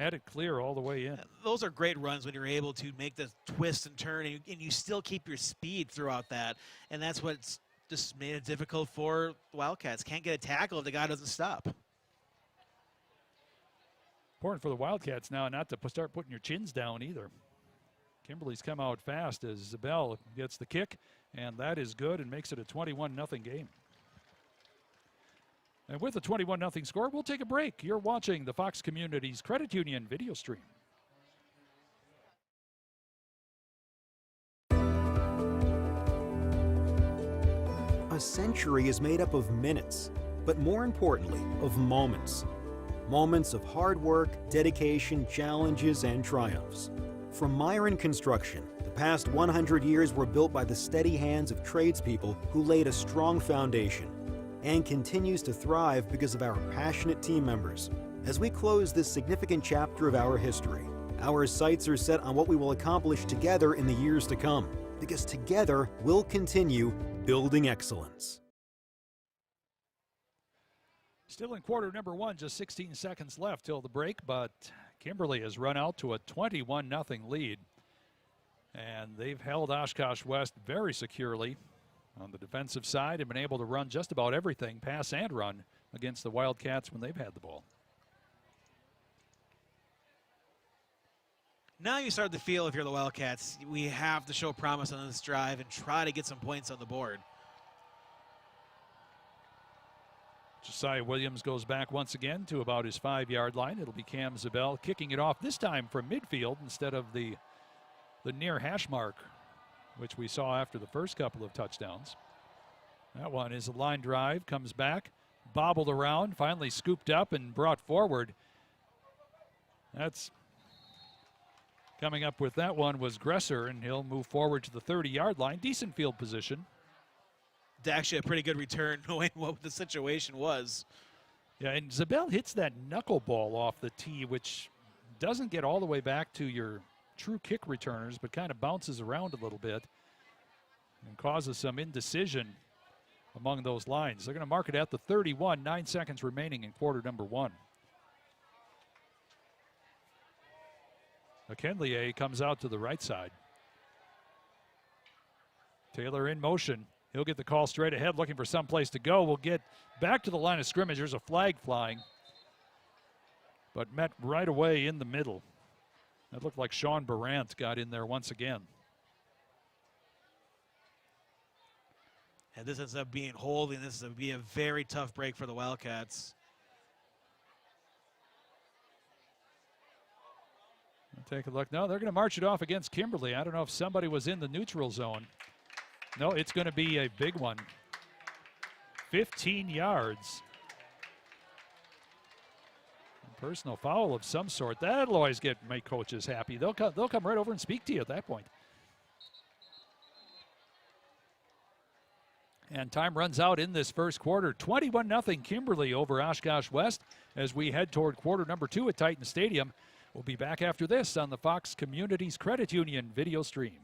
had it clear all the way in. Those are great runs when you're able to make the twist and turn, and you still keep your speed throughout that. And that's what's just made it difficult for the Wildcats. Can't get a tackle if the guy doesn't stop. Important for the Wildcats now not to start putting your chins down either. Kimberly's come out fast as Zabel gets the kick, and that is good and makes it a 21-0 game. And with a 21-0 score, we'll take a break. You're watching the Fox Communities Credit Union video stream. A century is made up of minutes, but more importantly, of moments. Moments of hard work, dedication, challenges, and triumphs. From Myron Construction, the past 100 years were built by the steady hands of tradespeople who laid a strong foundation, and continues to thrive because of our passionate team members. As we close this significant chapter of our history, our sights are set on what we will accomplish together in the years to come, because together we'll continue building excellence. Still in quarter number 1, just 16 seconds left till the break, but Kimberly has run out to a 21-0 lead. And they've held Oshkosh West very securely on the defensive side and been able to run just about everything, pass and run, against the Wildcats when they've had the ball. Now you start to feel, if you're the Wildcats, we have to show promise on this drive and try to get some points on the board. Josiah Williams goes back once again to about his 5-yard line. It'll be Cam Zabel kicking it off, this time from midfield instead of the near hash mark, which we saw after the first couple of touchdowns. That one is a line drive, comes back, bobbled around, finally scooped up and brought forward. That's coming up with that one was Gresser, and he'll move forward to the 30-yard line. Decent field position. Actually a pretty good return knowing what the situation was. Yeah, and Zabel hits that knuckleball off the tee, which doesn't get all the way back to your true kick returners, but kind of bounces around a little bit and causes some indecision among those lines. They're going to mark it at the 31, 9 seconds remaining in quarter number 1. McKinley comes out to the right side. Taylor in motion. He'll get the call straight ahead, looking for some place to go. We'll get back to the line of scrimmage. There's a flag flying, but met right away in the middle. That looked like Sean Barant got in there once again. And this ends up being holding. This is going to be a very tough break for the Wildcats. Take a look. No, they're going to march it off against Kimberly. I don't know if somebody was in the neutral zone. No, it's going to be a big one. 15 yards. Personal foul of some sort. That'll always make coaches happy. They'll come right over and speak to you at that point. And time runs out in this first quarter. 21-0 Kimberly over Oshkosh West as we head toward quarter number 2 at Titan Stadium. We'll be back after this on the Fox Communities Credit Union video stream.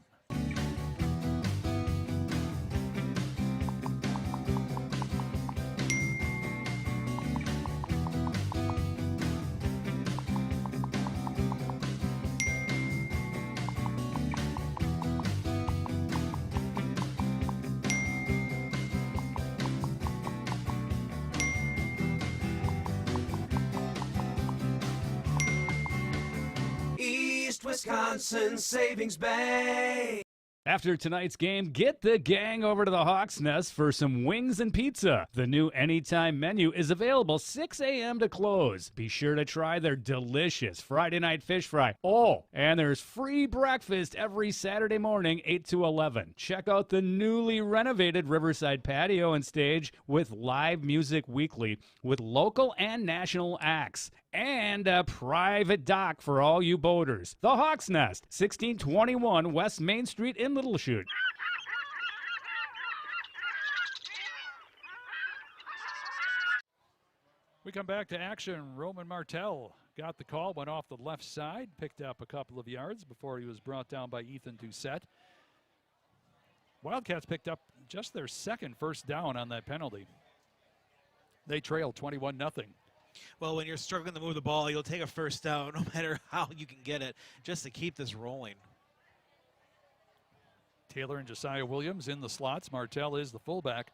Wisconsin Savings Bank. After tonight's game, get the gang over to the Hawks Nest for some wings and pizza. The new Anytime menu is available 6 a.m. to close. Be sure to try their delicious Friday night fish fry. Oh, and there's free breakfast every Saturday morning, 8 to 11. Check out the newly renovated Riverside patio and stage with live music weekly with local and national acts. And a private dock for all you boaters. The Hawks Nest, 1621 West Main Street in Little Chute. We come back to action. Roman Martell got the call, went off the left side, picked up a couple of yards before he was brought down by Ethan Doucette. Wildcats picked up just their second first down on that penalty. They trailed 21-0. Well, when you're struggling to move the ball, you'll take a first down no matter how you can get it just to keep this rolling. Taylor and Josiah Williams in the slots. Martell is the fullback.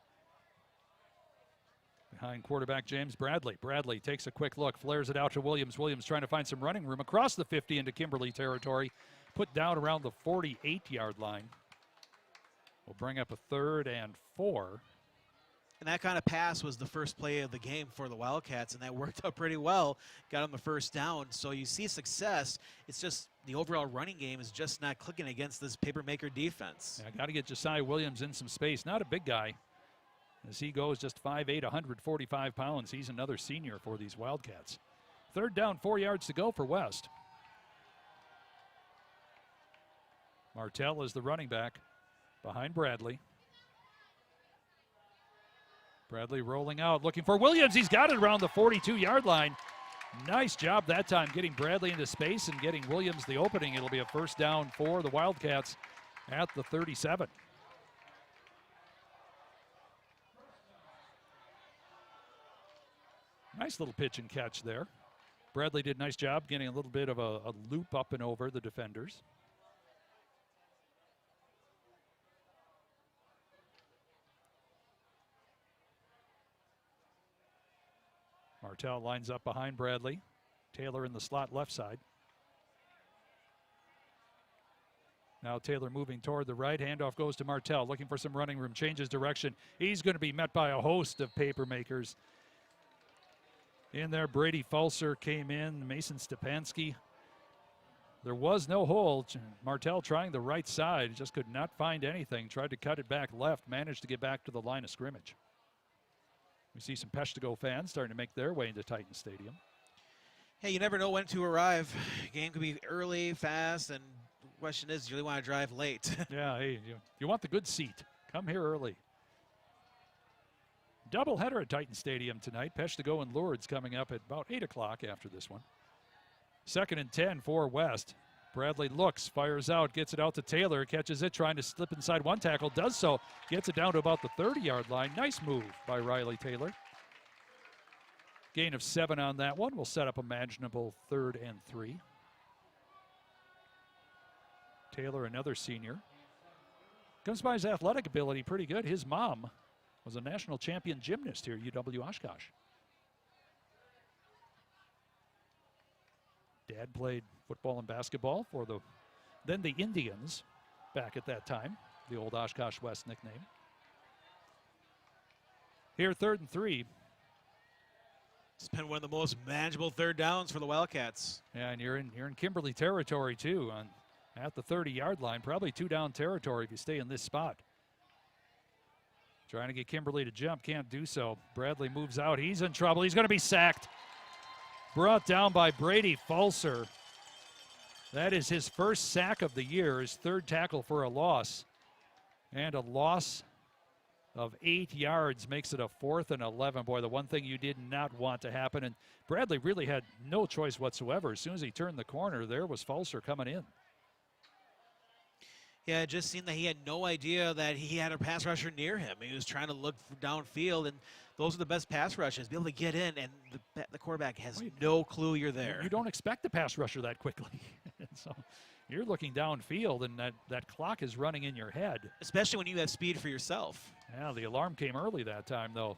Behind quarterback James Bradley. Bradley takes a quick look, flares it out to Williams. Williams trying to find some running room across the 50 into Kimberly territory. Put down around the 48-yard line. We'll bring up a 3rd and 4. And that kind of pass was the first play of the game for the Wildcats, and that worked out pretty well. Got them the first down. So you see success. It's just the overall running game is just not clicking against this Papermaker defense. Yeah, got to get Josiah Williams in some space. Not a big guy. As he goes just 5'8", 145 pounds. He's another senior for these Wildcats. 3rd down, 4 yards to go for West. Martell is the running back behind Bradley. Bradley rolling out, looking for Williams. He's got it around the 42-yard line. Nice job that time getting Bradley into space and getting Williams the opening. It'll be a first down for the Wildcats at the 37. Nice little pitch and catch there. Bradley did a nice job getting a little bit of a loop up and over the defenders. Martell lines up behind Bradley. Taylor in the slot left side. Now Taylor moving toward the right. Handoff goes to Martell, looking for some running room. Changes direction. He's going to be met by a host of Papermakers. In there, Brady Fulser came in. Mason Stepanski. There was no hole. Martell trying the right side. Just could not find anything. Tried to cut it back left. Managed to get back to the line of scrimmage. We see some Peshtigo fans starting to make their way into Titan Stadium. Hey, you never know when to arrive. Game could be early, fast, and the question is, do you really want to drive late? Yeah, hey, you want the good seat. Come here early. Doubleheader at Titan Stadium tonight. Peshtigo and Lourdes coming up at about 8 o'clock after this one. 2nd and 10 for West. Bradley looks, fires out, gets it out to Taylor, catches it, trying to slip inside one tackle, does so, gets it down to about the 30-yard line. Nice move by Riley Taylor. Gain of 7 on that one. We'll set up a manageable 3rd and 3. Taylor, another senior. Comes by his athletic ability pretty good. His mom was a national champion gymnast here at UW Oshkosh. Dad played football and basketball for the Indians back at that time, the old Oshkosh West nickname. Here, 3rd and 3. It's been one of the most manageable 3rd downs for the Wildcats. Yeah, and you're in Kimberly territory too, at the 30-yard line. Probably 2 down territory if you stay in this spot. Trying to get Kimberly to jump, can't do so. Bradley moves out, he's in trouble, he's going to be sacked. Brought down by Brady Fulser. That is his first sack of the year, his third tackle for a loss. And a loss of 8 yards makes it a 4th and 11. Boy, the one thing you did not want to happen, and Bradley really had no choice whatsoever. As soon as he turned the corner, there was Fulser coming in. Yeah, it just seemed that he had no idea that he had a pass rusher near him. He was trying to look downfield, and those are the best pass rushes. Be able to get in, and the quarterback has no clue you're there. You don't expect a pass rusher that quickly. So you're looking downfield, and that clock is running in your head. Especially when you have speed for yourself. Yeah, the alarm came early that time, though.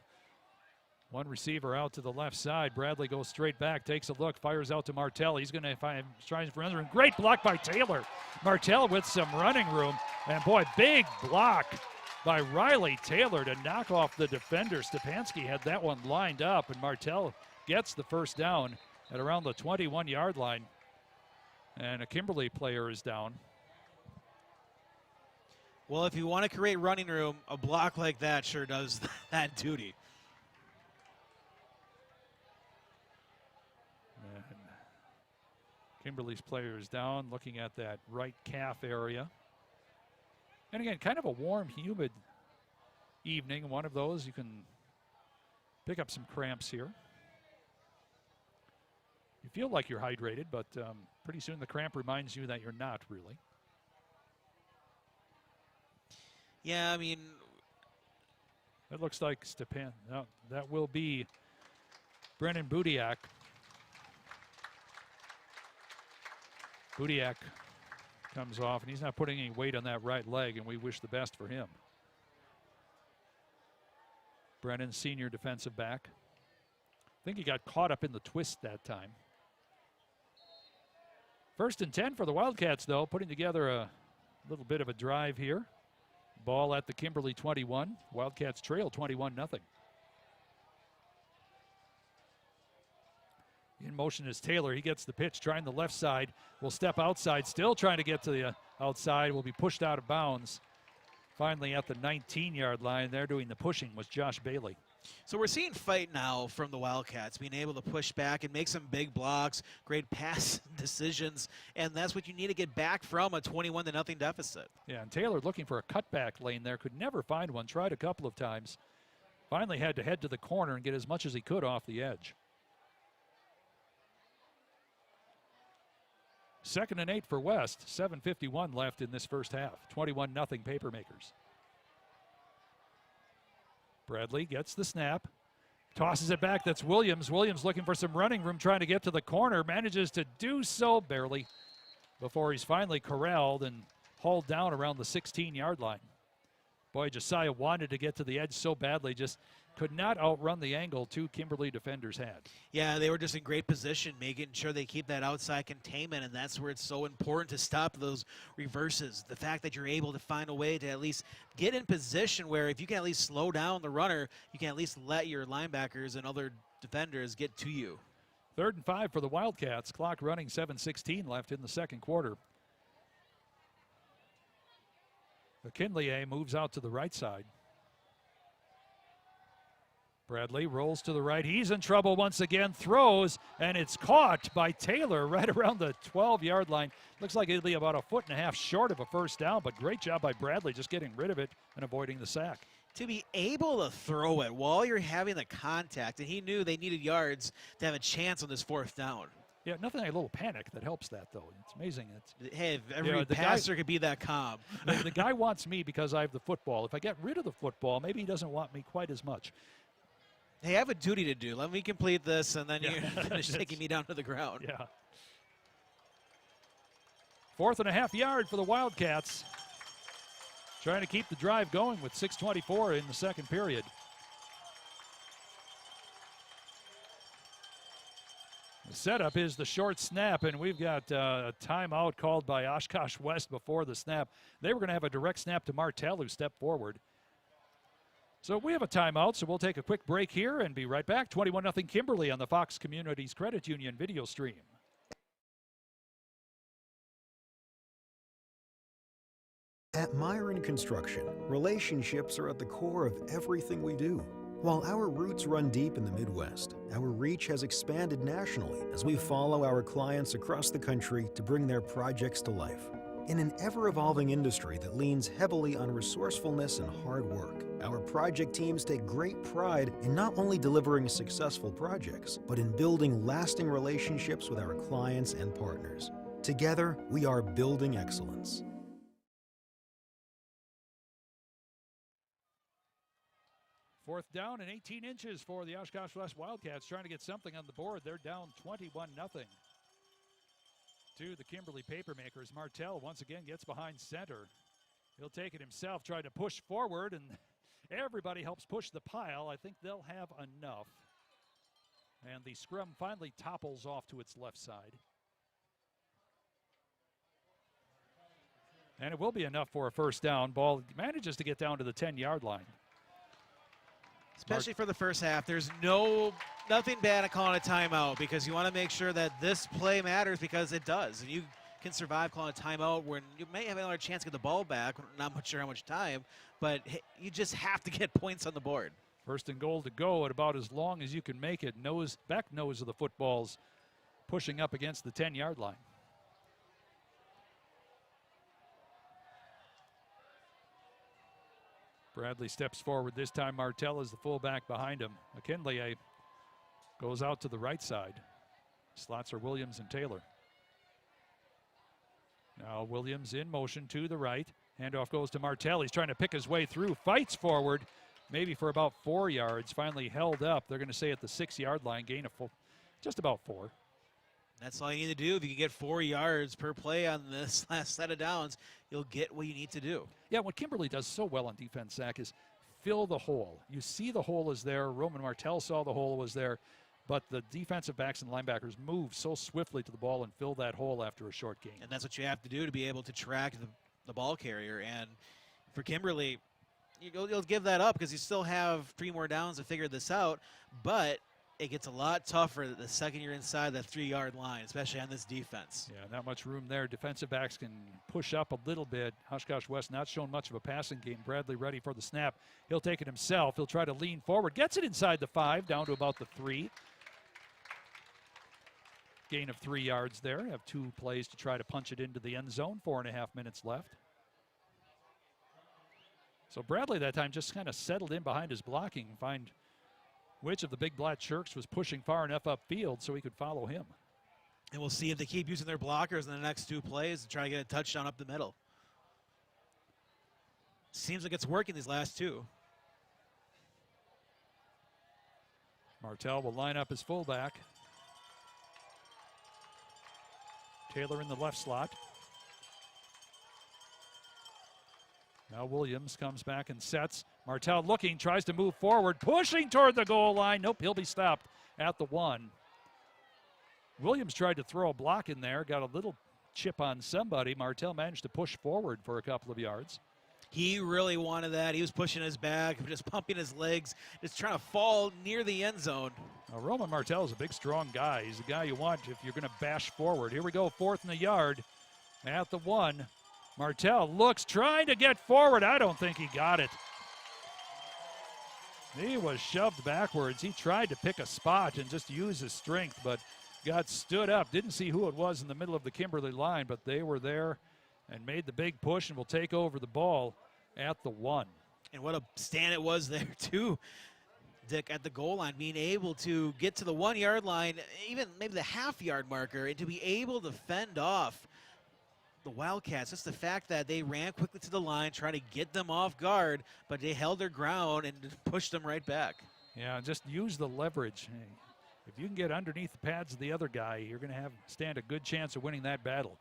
One receiver out to the left side. Bradley goes straight back, takes a look, fires out to Martell. He's going to find tries for another. Great block by Taylor. Martell with some running room. And boy, big block by Riley Taylor to knock off the defender. Stepanski had that one lined up, and Martell gets the first down at around the 21-yard line. And a Kimberly player is down. Well, if you want to create running room, a block like that sure does that duty. And Kimberly's player is down, looking at that right calf area. And again, kind of a warm, humid evening. One of those, you can pick up some cramps here. You feel like you're hydrated, but pretty soon the cramp reminds you that you're not really. Yeah, I mean, it looks like Stepan. No, that will be Brennan Budiak. Budiak comes off, and he's not putting any weight on that right leg, and we wish the best for him. Brennan, senior defensive back. I think he got caught up in the twist that time. 1st and 10 for the Wildcats, though, putting together a little bit of a drive here. Ball at the Kimberly 21. Wildcats trail 21-0. In motion is Taylor. He gets the pitch, trying the left side. Will step outside, still trying to get to the outside. Will be pushed out of bounds. Finally at the 19-yard line, there doing the pushing was Josh Bailey. So we're seeing fight now from the Wildcats, being able to push back and make some big blocks, great pass decisions, and that's what you need to get back from a 21-0 deficit. Yeah, and Taylor looking for a cutback lane there, could never find one, tried a couple of times. Finally had to head to the corner and get as much as he could off the edge. 2nd and 8 for West, 7:51 left in this first half. 21-0 Papermakers. Bradley gets the snap, tosses it back. That's Williams. Williams looking for some running room, trying to get to the corner. Manages to do so barely before he's finally corralled and hauled down around the 16-yard line. Boy, Josiah wanted to get to the edge so badly, just could not outrun the angle two Kimberly defenders had. Yeah, they were just in great position, making sure they keep that outside containment, and that's where it's so important to stop those reverses. The fact that you're able to find a way to at least get in position where if you can at least slow down the runner, you can at least let your linebackers and other defenders get to you. 3rd and 5 for the Wildcats. Clock running, 7:16 left in the second quarter. McKinley moves out to the right side. Bradley rolls to the right. He's in trouble once again, throws, and it's caught by Taylor right around the 12-yard line. Looks like it'll be about a 1.5 feet short of a first down, but great job by Bradley just getting rid of it and avoiding the sack. To be able to throw it while you're having the contact, and he knew they needed yards to have a chance on this 4th down. Yeah, nothing like a little panic that helps that, though. It's amazing. Hey, if every passer could be that calm. The guy wants me because I have the football. If I get rid of the football, maybe he doesn't want me quite as much. Hey, I have a duty to do. Let me complete this, and then you're finish taking me down to the ground. Yeah. 4.5 yard for the Wildcats. Trying to keep the drive going with 6:24 in the second period. The setup is the short snap, and we've got a timeout called by Oshkosh West before the snap. They were going to have a direct snap to Martell, who stepped forward. So we have a timeout, so we'll take a quick break here and be right back. 21-0 Kimberly on the Fox Communities Credit Union video stream. At Myron Construction, relationships are at the core of everything we do. While our roots run deep in the Midwest, our reach has expanded nationally as we follow our clients across the country to bring their projects to life. In an ever-evolving industry that leans heavily on resourcefulness and hard work, our project teams take great pride in not only delivering successful projects, but in building lasting relationships with our clients and partners. Together, we are building excellence. Fourth down and 18 inches for the Oshkosh West Wildcats, trying to get something on the board. They're down 21-0 to the Kimberly Papermakers. Martell once again gets behind center. He'll take it himself, trying to push forward, and everybody helps push the pile. I think they'll have enough. And the scrum finally topples off to its left side. And it will be enough for a first down. Ball manages to get down to the 10-yard line. Especially for the first half, there's nothing bad at calling a timeout, because you want to make sure that this play matters, because it does. And you can survive calling a timeout when you may have another chance to get the ball back, not much sure how much time, but you just have to get points on the board. First and goal to go at about as long as you can make it. Back nose of the football's pushing up against the 10-yard line. Bradley steps forward this time. Martell is the fullback behind him. McKinley goes out to the right side. Slots are Williams and Taylor. Now Williams in motion to the right. Handoff goes to Martell. He's trying to pick his way through. Fights forward, maybe for about 4 yards. Finally held up. They're going to say at the 6-yard line, gain of just about 4. That's all you need to do. If you can get 4 yards per play on this last set of downs, you'll get what you need to do. Yeah, what Kimberly does so well on defense, Zach, is fill the hole. You see the hole is there. Roman Martell saw the hole was there. But the defensive backs and linebackers move so swiftly to the ball and fill that hole after a short gain. And that's what you have to do to be able to track the ball carrier. And for Kimberly, you'll give that up because you still have 3 more downs to figure this out. But it gets a lot tougher the second you're inside that 3-yard line, especially on this defense. Yeah, not much room there. Defensive backs can push up a little bit. Oshkosh West not showing much of a passing game. Bradley ready for the snap. He'll take it himself. He'll try to lean forward. Gets it inside the 5, down to about the 3. Gain of 3 yards there. Have 2 plays to try to punch it into the end zone. 4.5 minutes left. So Bradley that time just kind of settled in behind his blocking, find which of the big black shirks was pushing far enough upfield so he could follow him. And we'll see if they keep using their blockers in the next 2 plays to try to get a touchdown up the middle. Seems like it's working these last 2. Martell will line up his fullback. Taylor in the left slot. Now Williams comes back and sets. Martell looking, tries to move forward, pushing toward the goal line. Nope, he'll be stopped at the 1. Williams tried to throw a block in there, got a little chip on somebody. Martell managed to push forward for a couple of yards. He really wanted that. He was pushing his back, just pumping his legs, just trying to fall near the end zone. Now, Roman Martell is a big, strong guy. He's the guy you want if you're going to bash forward. Here we go, 4th and a yard at the 1. Martell looks, trying to get forward. I don't think he got it. He was shoved backwards. He tried to pick a spot and just use his strength, but got stood up. Didn't see who it was in the middle of the Kimberly line, but they were there and made the big push and will take over the ball at the 1. And what a stand it was there, too, Dick, at the goal line, being able to get to the 1-yard line, even maybe the half-yard marker, and to be able to fend off the Wildcats. Just the fact that they ran quickly to the line, trying to get them off guard, but they held their ground and pushed them right back. Yeah, just use the leverage. Hey, if you can get underneath the pads of the other guy, you're going to stand a good chance of winning that battle.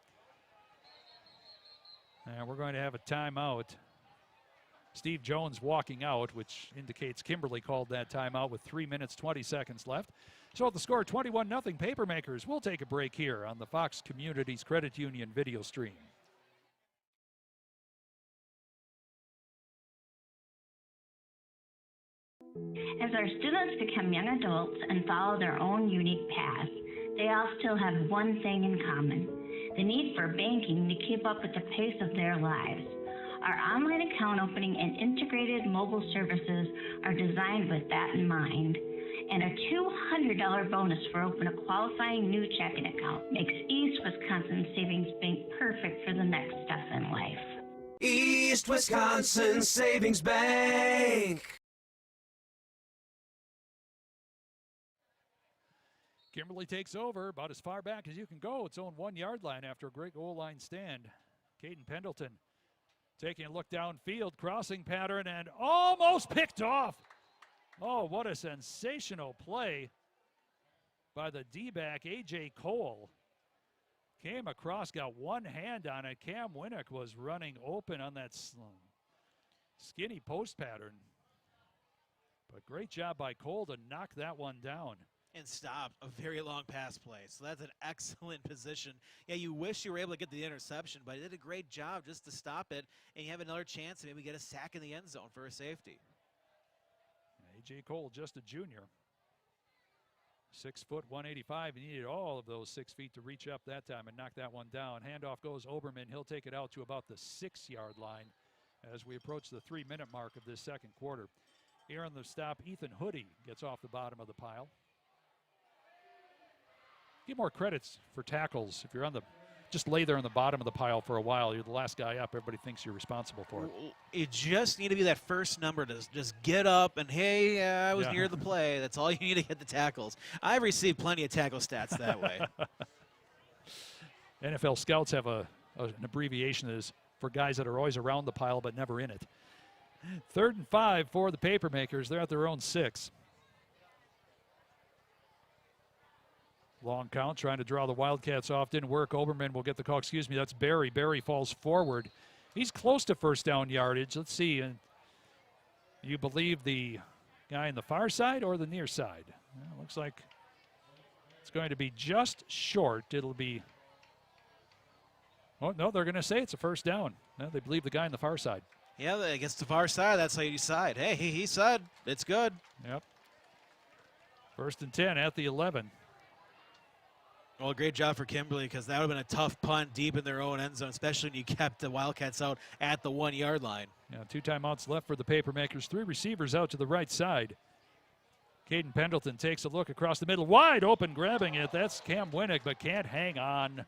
And we're going to have a timeout. Steve Jones walking out, which indicates Kimberly called that timeout with 3 minutes, 20 seconds left. So at the score, 21-0 Papermakers. We'll take a break here on the Fox Communities Credit Union video stream. As our students become young adults and follow their own unique paths, they all still have one thing in common: the need for banking to keep up with the pace of their lives. Our online account opening and integrated mobile services are designed with that in mind. And a $200 bonus for open a qualifying new checking account makes East Wisconsin Savings Bank perfect for the next step in life. East Wisconsin Savings Bank. Kimberly takes over about as far back as you can go. Its own 1 yard line after a great goal line stand. Caden Pendleton taking a look downfield, crossing pattern, and almost picked off. Oh, what a sensational play by the D-back, A.J. Cole. Came across, got one hand on it. Cam Winnick was running open on that skinny post pattern. But great job by Cole to knock that one down. And stopped a very long pass play. So that's an excellent position. Yeah, you wish you were able to get the interception, but he did a great job just to stop it, and you have another chance to maybe get a sack in the end zone for a safety. A.J. Cole, just a junior. 6 foot, 185. He needed all of those 6 feet to reach up that time and knock that one down. Handoff goes Oberman. He'll take it out to about the 6 yard line as we approach the 3-minute mark of this second quarter. Here on the stop, Ethan Hoodie gets off the bottom of the pile. Get more credits for tackles. If you're on the, just lay there on the bottom of the pile for a while, you're the last guy up, everybody thinks you're responsible for it. You just need to be that first number to just get up and, hey, I was near the play. That's all you need to get the tackles. I've received plenty of tackle stats that way. NFL scouts have an abbreviation that is for guys that are always around the pile but never in it. 3rd and 5 for the Papermakers. They're at their own 6. Long count, trying to draw the Wildcats off. Didn't work. Oberman will get the call. Excuse me, that's Barry. Barry falls forward. He's close to first down yardage. Let's see. You believe the guy in the far side or the near side? Well, looks like it's going to be just short. It'll be, oh, no, they're going to say it's a first down. No, they believe the guy in the far side. Yeah, against the far side, that's how you decide. Hey, he said it's good. Yep. 1st and 10 at the 11. Well, great job for Kimberly, because that would have been a tough punt deep in their own end zone, especially when you kept the Wildcats out at the 1 yard line. Yeah, 2 timeouts left for the Papermakers. 3 receivers out to the right side. Caden Pendleton takes a look across the middle. Wide open, grabbing it. That's Cam Winnick, but can't hang on.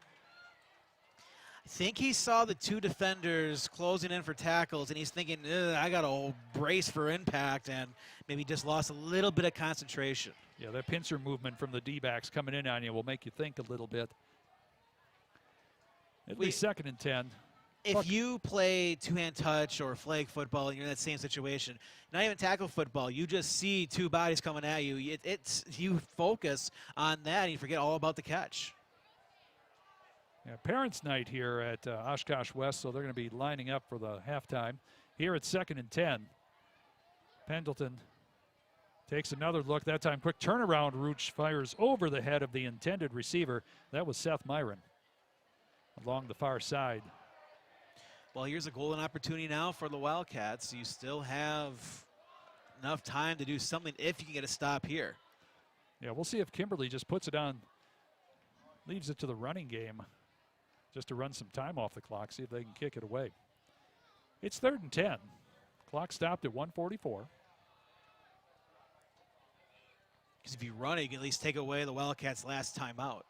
I think he saw the 2 defenders closing in for tackles, and he's thinking, I got to brace for impact, and maybe just lost a little bit of concentration. Yeah, that pincer movement from the D-backs coming in on you will make you think a little bit. It'll be 2nd and 10. If you play two-hand touch or flag football and you're in that same situation, not even tackle football, you just see 2 bodies coming at you. You focus on that and you forget all about the catch. Yeah, parents' night here at Oshkosh West, so they're going to be lining up for the halftime. Here at 2nd and 10, Pendleton takes another look. That time, quick turnaround. Rooch fires over the head of the intended receiver. That was Seth Myron along the far side. Well, here's a golden opportunity now for the Wildcats. You still have enough time to do something if you can get a stop here. Yeah, we'll see if Kimberly just puts it on, leaves it to the running game just to run some time off the clock, see if they can kick it away. It's 3rd and 10. Clock stopped at 1:44. Because if you run it, you can at least take away the Wildcats' last time out.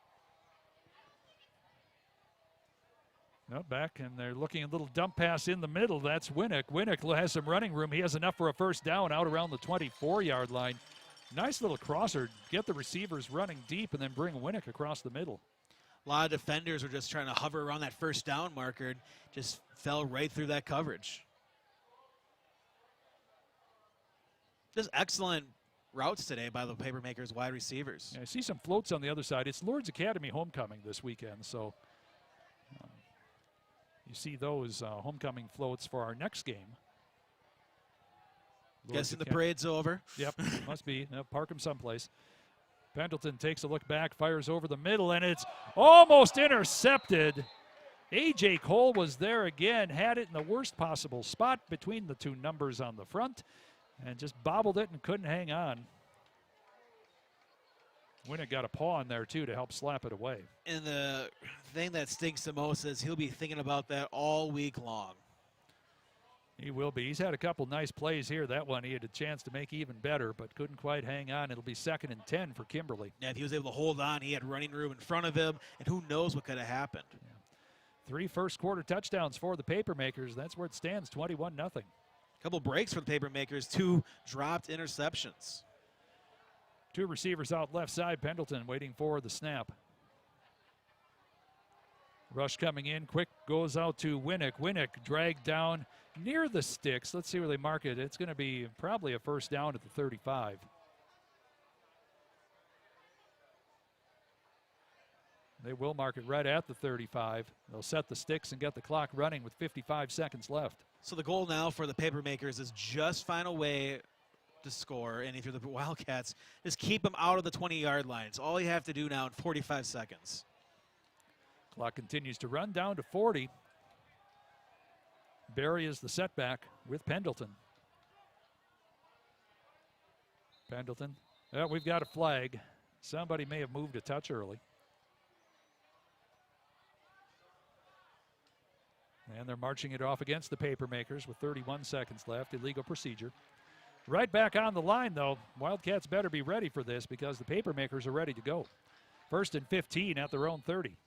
No, back, and they're looking at a little dump pass in the middle. That's Winnick. Winnick has some running room. He has enough for a first down out around the 24-yard line. Nice little crosser. Get the receivers running deep and then bring Winnick across the middle. A lot of defenders were just trying to hover around that first down marker and just fell right through that coverage. Just excellent routes today by the Papermakers wide receivers. Yeah, I see some floats on the other side. It's Lourdes Academy homecoming this weekend, so you see those homecoming floats for our next game. Guessing the parade's over. Yep, must be. Now, park them someplace. Pendleton takes a look back, fires over the middle, and it's almost intercepted. A.J. Cole was there again, had it in the worst possible spot between the 2 numbers on the front, and just bobbled it and couldn't hang on. Winnick got a paw in there, too, to help slap it away. And the thing that stinks the most is he'll be thinking about that all week long. He will be. He's had a couple nice plays here. That one he had a chance to make even better, but couldn't quite hang on. It'll be 2nd and 10 for Kimberly. Yeah, if he was able to hold on, he had running room in front of him, and who knows what could have happened. Yeah. 3 first-quarter touchdowns for the Papermakers. That's where it stands, 21-0. Couple breaks for the Papermakers, 2 dropped interceptions. 2 receivers out left side. Pendleton waiting for the snap. Rush coming in. Quick goes out to Winnick. Winnick dragged down near the sticks. Let's see where they mark it. It's going to be probably a first down at the 35. They will mark it right at the 35. They'll set the sticks and get the clock running with 55 seconds left. So the goal now for the Papermakers is just find a way to score. And if you're the Wildcats, just keep them out of the 20-yard line. It's all you have to do now in 45 seconds. Clock continues to run down to 40. Barry is the setback with Pendleton. Pendleton. Well, we've got a flag. Somebody may have moved a touch early. And they're marching it off against the Papermakers with 31 seconds left. Illegal procedure. Right back on the line, though. Wildcats better be ready for this because the Papermakers are ready to go. 1st and 15 at their own 30.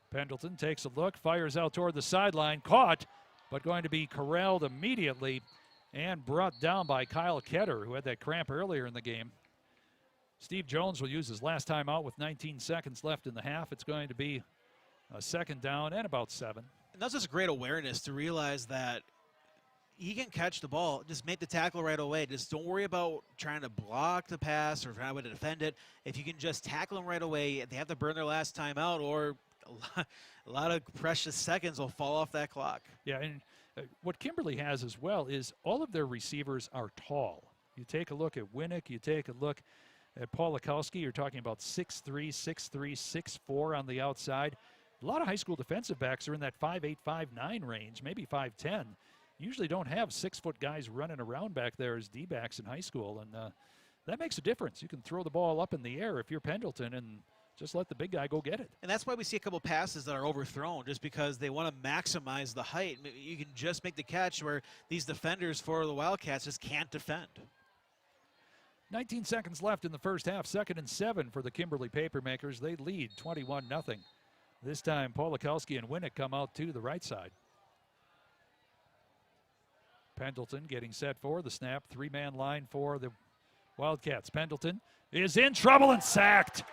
Pendleton takes a look, fires out toward the sideline, caught, but going to be corralled immediately and brought down by Kyle Ketter, who had that cramp earlier in the game. Steve Jones will use his last time out with 19 seconds left in the half. It's going to be a 2nd down and about 7. And that's just great awareness to realize that he can catch the ball. Just make the tackle right away. Just don't worry about trying to block the pass or trying to defend it. If you can just tackle him right away, they have to burn their last time out, or a lot of precious seconds will fall off that clock. Yeah, and what Kimberly has as well is all of their receivers are tall. You take a look at Winnick, you take a look at Polakowski, you're talking about 6'3", 6'3", 6'4" on the outside. A lot of high school defensive backs are in that 5'8", 5'9" range, maybe 5'10". Usually don't have 6-foot guys running around back there as D-backs in high school, and that makes a difference. You can throw the ball up in the air if you're Pendleton and just let the big guy go get it. And that's why we see a couple passes that are overthrown, just because they want to maximize the height. You can just make the catch where these defenders for the Wildcats just can't defend. 19 seconds left in the first half. 2nd and 7 for the Kimberly Papermakers. They lead 21-0. This time, Polakowski and Winnick come out to the right side. Pendleton getting set for the snap. 3-man line for the Wildcats. Pendleton is in trouble and sacked.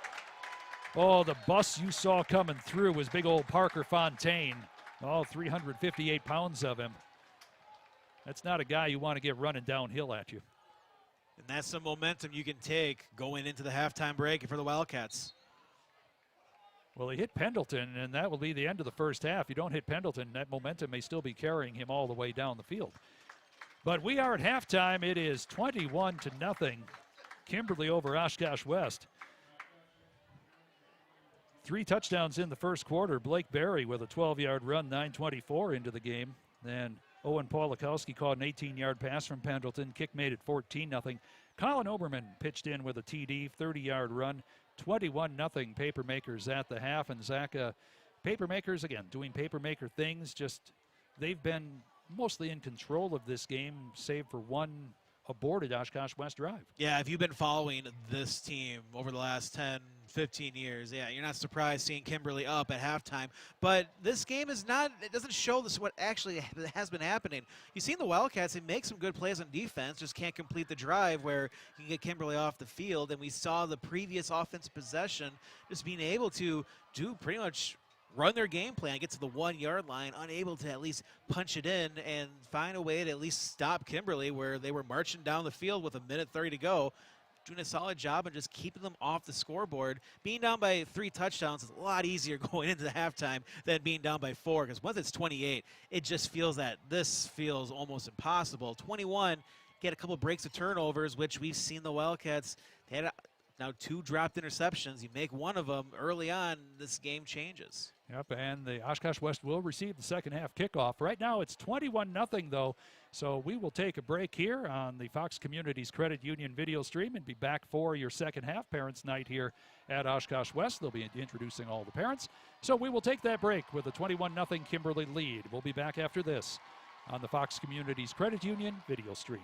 Oh, the bus you saw coming through was big old Parker Fontaine. All 358 pounds of him. That's not a guy you want to get running downhill at you. And that's some momentum you can take going into the halftime break for the Wildcats. Well, he hit Pendleton, and that will be the end of the first half. You don't hit Pendleton, that momentum may still be carrying him all the way down the field. But we are at halftime. It is 21-0. Kimberly over Oshkosh West. 3 touchdowns in the first quarter. Blake Berry with a 12-yard run, 9:24 into the game. Then Owen Polakowski caught an 18-yard pass from Pendleton. Kick made it 14-0. Colin Oberman pitched in with a TD, 30-yard run, 21-0 Papermakers at the half. And Zach, Papermakers, again, doing Papermaker things. Just they've been mostly in control of this game, save for one aborted Oshkosh West drive. Yeah, if you've been following this team over the last 10, 15 years, yeah, you're not surprised seeing Kimberly up at halftime. But this game is not, it doesn't show this what actually has been happening. You've seen the Wildcats, they make some good plays on defense, just can't complete the drive where you can get Kimberly off the field. And we saw the previous offensive possession just being able to do pretty much run their game plan, get to the 1-yard line, unable to at least punch it in and find a way to at least stop Kimberly, where they were marching down the field with 1:30 to go, doing a solid job and just keeping them off the scoreboard. Being down by 3 touchdowns is a lot easier going into the halftime than being down by 4, because once it's 28, it just feels that this feels almost impossible. 21, get a couple breaks of turnovers, which we've seen the Wildcats. They had Now 2 dropped interceptions. You make one of them early on, this game changes. Yep, and the Oshkosh West will receive the second half kickoff. Right now it's 21-0 though, so we will take a break here on the Fox Communities Credit Union video stream and be back for your second half Parents Night here at Oshkosh West. They'll be introducing all the parents. So we will take that break with a 21-0 Kimberly lead. We'll be back after this on the Fox Communities Credit Union video stream.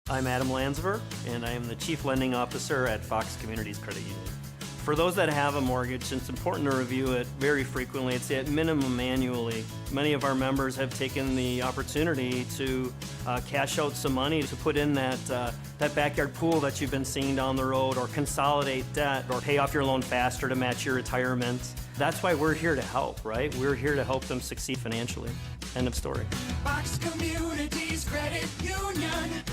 I'm Adam Landsver, and I am the Chief Lending Officer at Fox Communities Credit Union. For those that have a mortgage, it's important to review it very frequently. It's at minimum annually. Many of our members have taken the opportunity to cash out some money to put in that backyard pool that you've been seeing down the road, or consolidate debt, or pay off your loan faster to match your retirement. That's why we're here to help, right? We're here to help them succeed financially. End of story. Fox Communities Credit Union.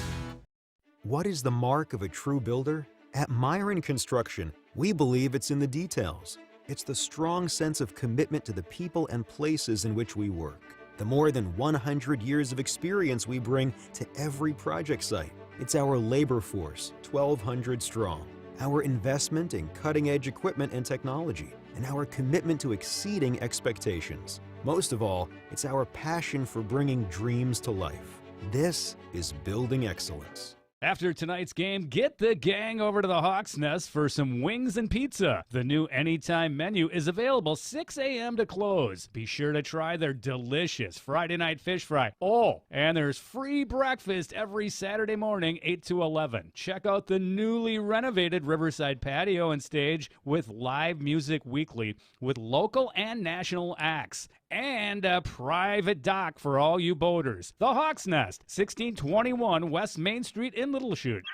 What is the mark of a true builder? At Myron Construction, we believe it's in the details. It's the strong sense of commitment to the people and places in which we work. The more than 100 years of experience we bring to every project site. It's our labor force, 1,200 strong. Our investment in cutting-edge equipment and technology. And our commitment to exceeding expectations. Most of all, it's our passion for bringing dreams to life. This is building excellence. After tonight's game, get the gang over to the Hawk's Nest for some wings and pizza. The new Anytime menu is available 6 a.m. to close. Be sure to try their delicious Friday night fish fry. Oh, and there's free breakfast every Saturday morning, 8 to 11. Check out the newly renovated Riverside patio and stage with live music weekly with local and national acts. And a private dock for all you boaters. The Hawk's Nest, 1621 West Main Street in Little Chute.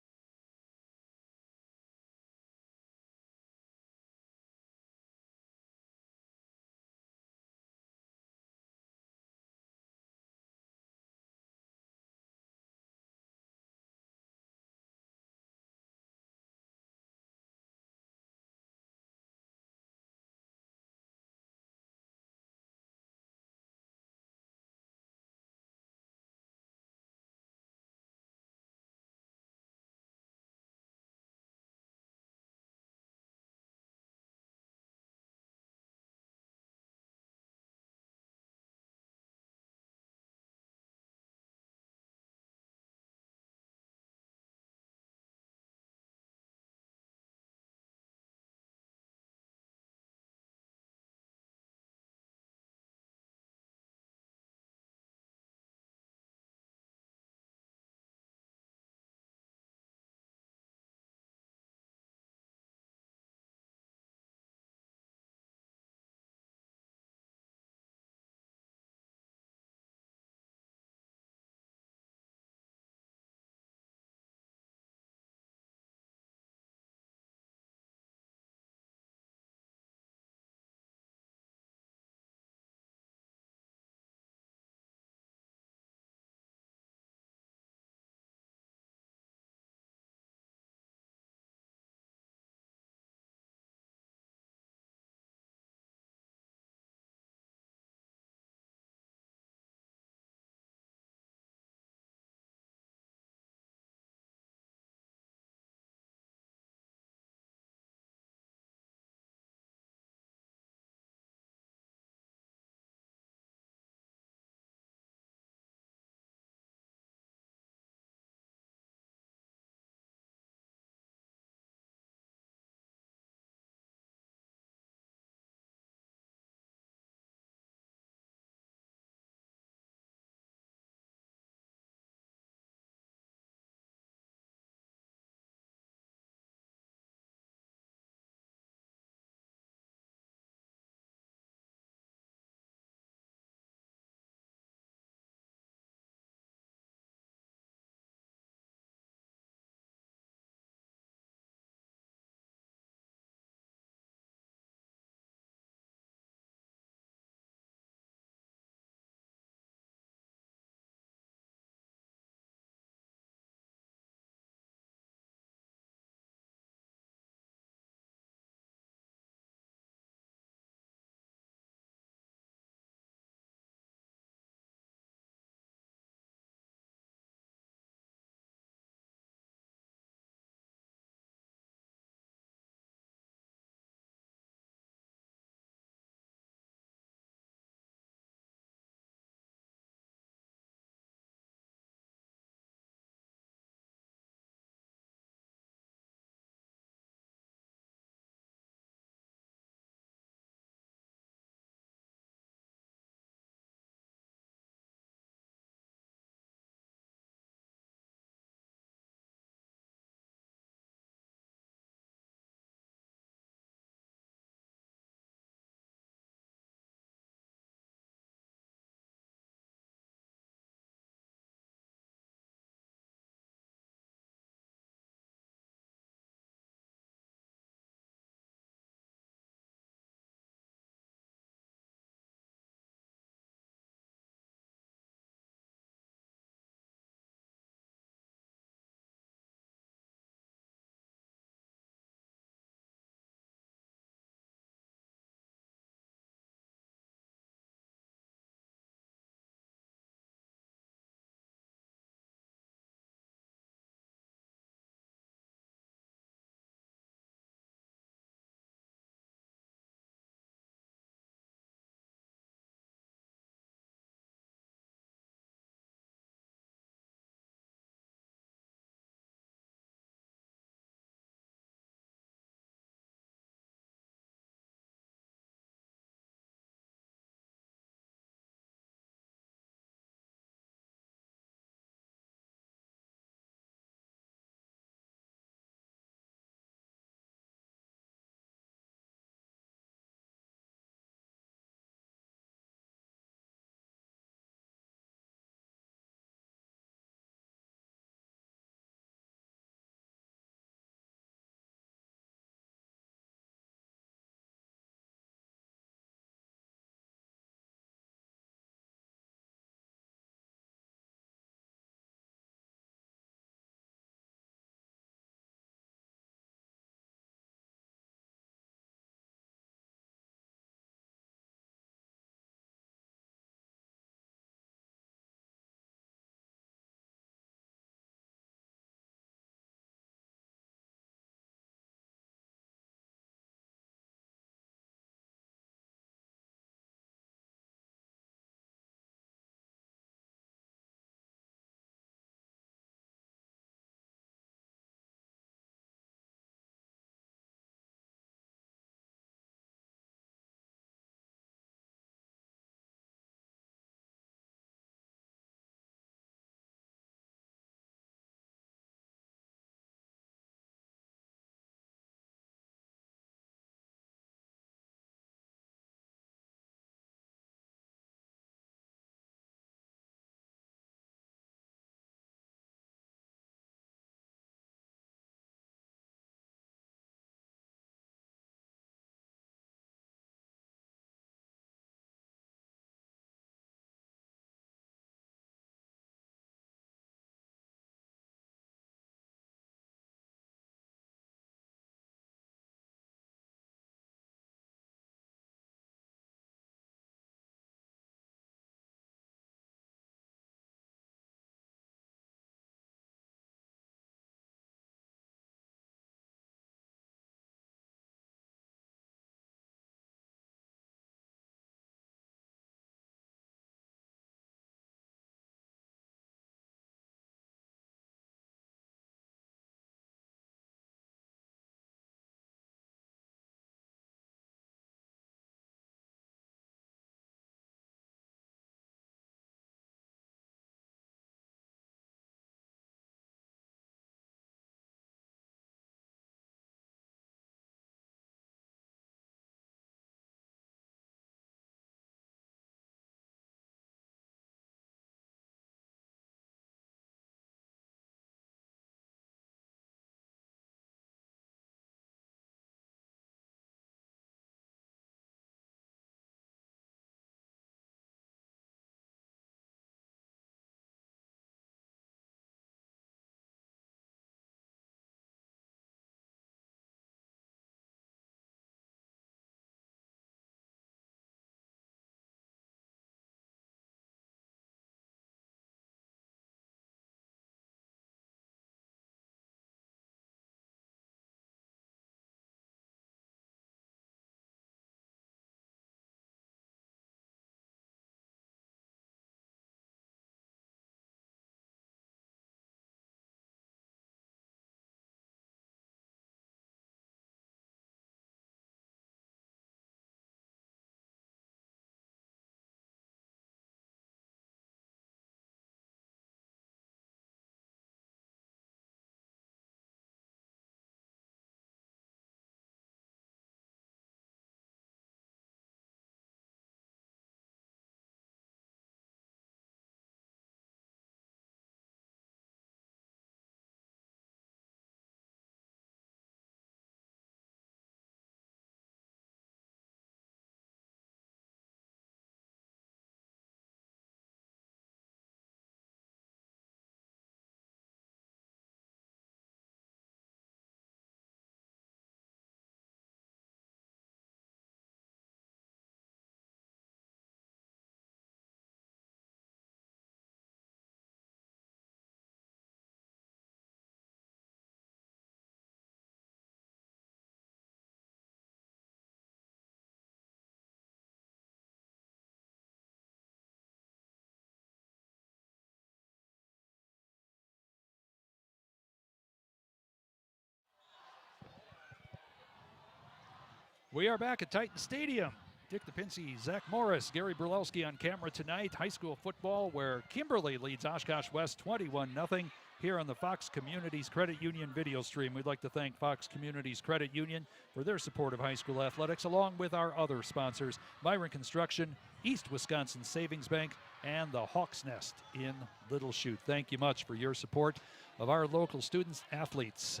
We are back at Titan Stadium. Dick Lipinski, Zach Morris, Gary Burlowski on camera tonight. High school football where Kimberly leads Oshkosh West 21-0 here on the Fox Communities Credit Union video stream. We'd like to thank Fox Communities Credit Union for their support of high school athletics, along with our other sponsors, Myron Construction, East Wisconsin Savings Bank, and the Hawk's Nest in Little Chute. Thank you much for your support of our local students, athletes,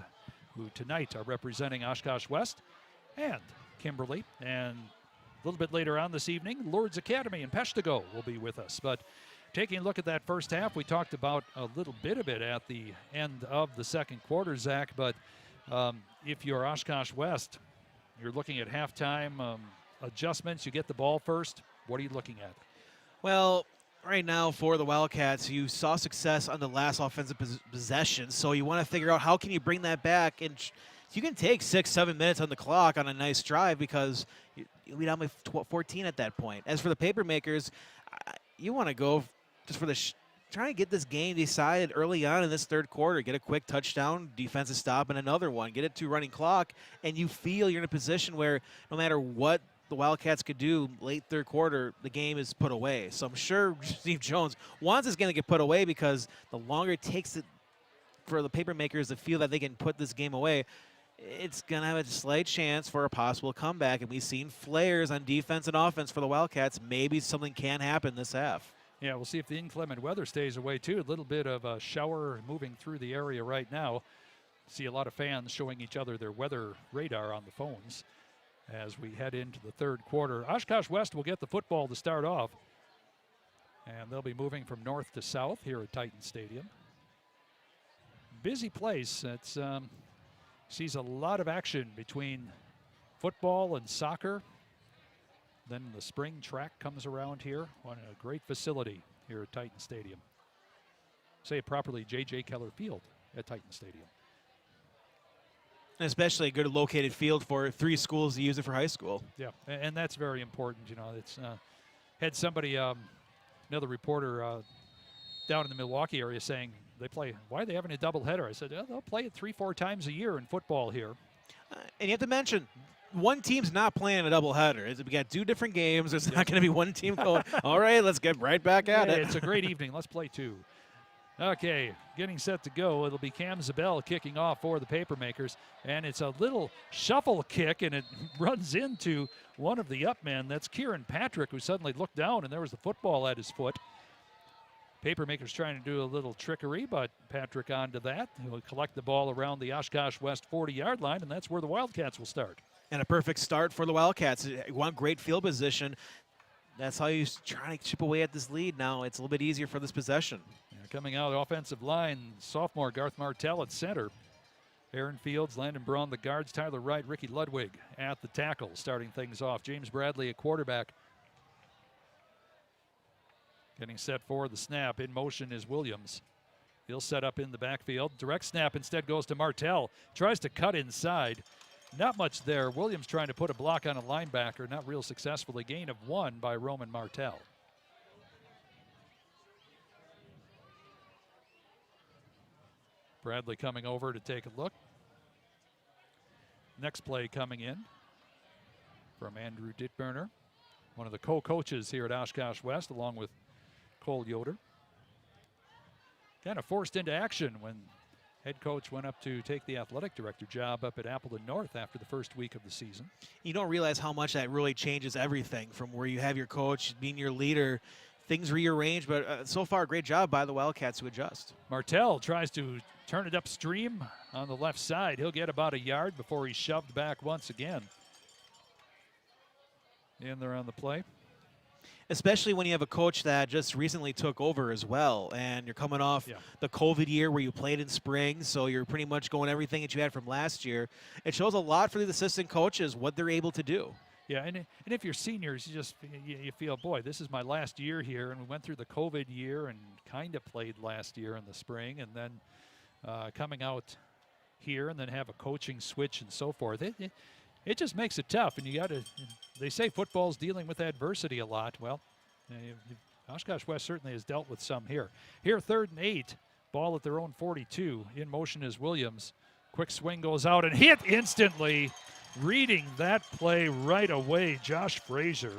who tonight are representing Oshkosh West and Kimberly. And a little bit later on this evening, Lourdes Academy in Peshtigo will be with us. But taking a look at that first half, we talked about a little bit of it at the end of the second quarter, Zach. But if you're Oshkosh West, you're looking at halftime adjustments. You get the ball first. What are you looking at? Well, right now for the Wildcats, you saw success on the last offensive possession, so you want to figure out how can you bring that back. And you can take 6-7 minutes on the clock on a nice drive because you'll be down by 14 at that point. As for the Papermakers, you want to go just for trying to get this game decided early on in this third quarter. Get a quick touchdown, defensive stop, and another one. Get it to running clock, and you feel you're in a position where no matter what the Wildcats could do late third quarter, the game is put away. So I'm sure Steve Jones wants it's going to get put away because the longer it takes for the Papermakers to feel that they can put this game away, it's going to have a slight chance for a possible comeback. And we've seen flares on defense and offense for the Wildcats. Maybe something can happen this half. Yeah, we'll see if the inclement weather stays away, too. A little bit of a shower moving through the area right now. See a lot of fans showing each other their weather radar on the phones as we head into the third quarter. Oshkosh West will get the football to start off, and they'll be moving from north to south here at Titan Stadium. Busy place. It's sees a lot of action between football and soccer. Then the spring track comes around here on a great facility here at Titan Stadium. Say it properly, J.J. Keller Field at Titan Stadium. And especially a good located field for 3 schools to use it for high school. Yeah, and that's very important. You know, it's had somebody, another reporter down in the Milwaukee area saying, why are they having a doubleheader? I said, they'll play it 3-4 times a year in football here. And you have to mention, one team's not playing a doubleheader. We got 2 different games. There's not going to be one team going, all right, let's get right back at it. It's a great evening. Let's play 2. Okay, getting set to go. It'll be Cam Zabel kicking off for the Papermakers. And it's a little shuffle kick, and it runs into one of the up men. That's Kieran Patrick, who suddenly looked down, and there was the football at his foot. Papermakers trying to do a little trickery, but Patrick onto that. He'll collect the ball around the Oshkosh West 40-yard line, and that's where the Wildcats will start. And a perfect start for the Wildcats. You want great field position. That's how you try to chip away at this lead now. It's a little bit easier for this possession. Yeah, coming out offensive line, sophomore Garth Martell at center. Aaron Fields, Landon Braun, the guards, Tyler Wright, Ricky Ludwig at the tackle, starting things off. James Bradley at quarterback. Getting set for the snap. In motion is Williams. He'll set up in the backfield. Direct snap instead goes to Martell. Tries to cut inside. Not much there. Williams trying to put a block on a linebacker. Not real successfully. Gain of 1 by Roman Martell. Bradley coming over to take a look. Next play coming in from Andrew Dittberner, one of the co-coaches here at Oshkosh West, along with Cole Yoder. Kind of forced into action when head coach went up to take the athletic director job up at Appleton North after the first week of the season. You don't realize how much that really changes everything from where you have your coach being your leader. Things rearrange, but so far, great job by the Wildcats to adjust. Martell tries to turn it upstream on the left side. He'll get about a yard before he's shoved back once again. In there on the play. Especially when you have a coach that just recently took over as well, and you're coming off the COVID year where you played in spring, so you're pretty much going everything that you had from last year. It shows a lot for the assistant coaches what they're able to do. Yeah, and if you're seniors, you feel, boy, this is my last year here, and we went through the COVID year and kind of played last year in the spring, and then coming out here and then have a coaching switch and so forth. It just makes it tough, and you got to. They say football's dealing with adversity a lot. Well, Oshkosh West certainly has dealt with some here. Here, 3rd and 8, ball at their own 42. In motion is Williams. Quick swing goes out and hit instantly reading that play right away, Josh Frazier.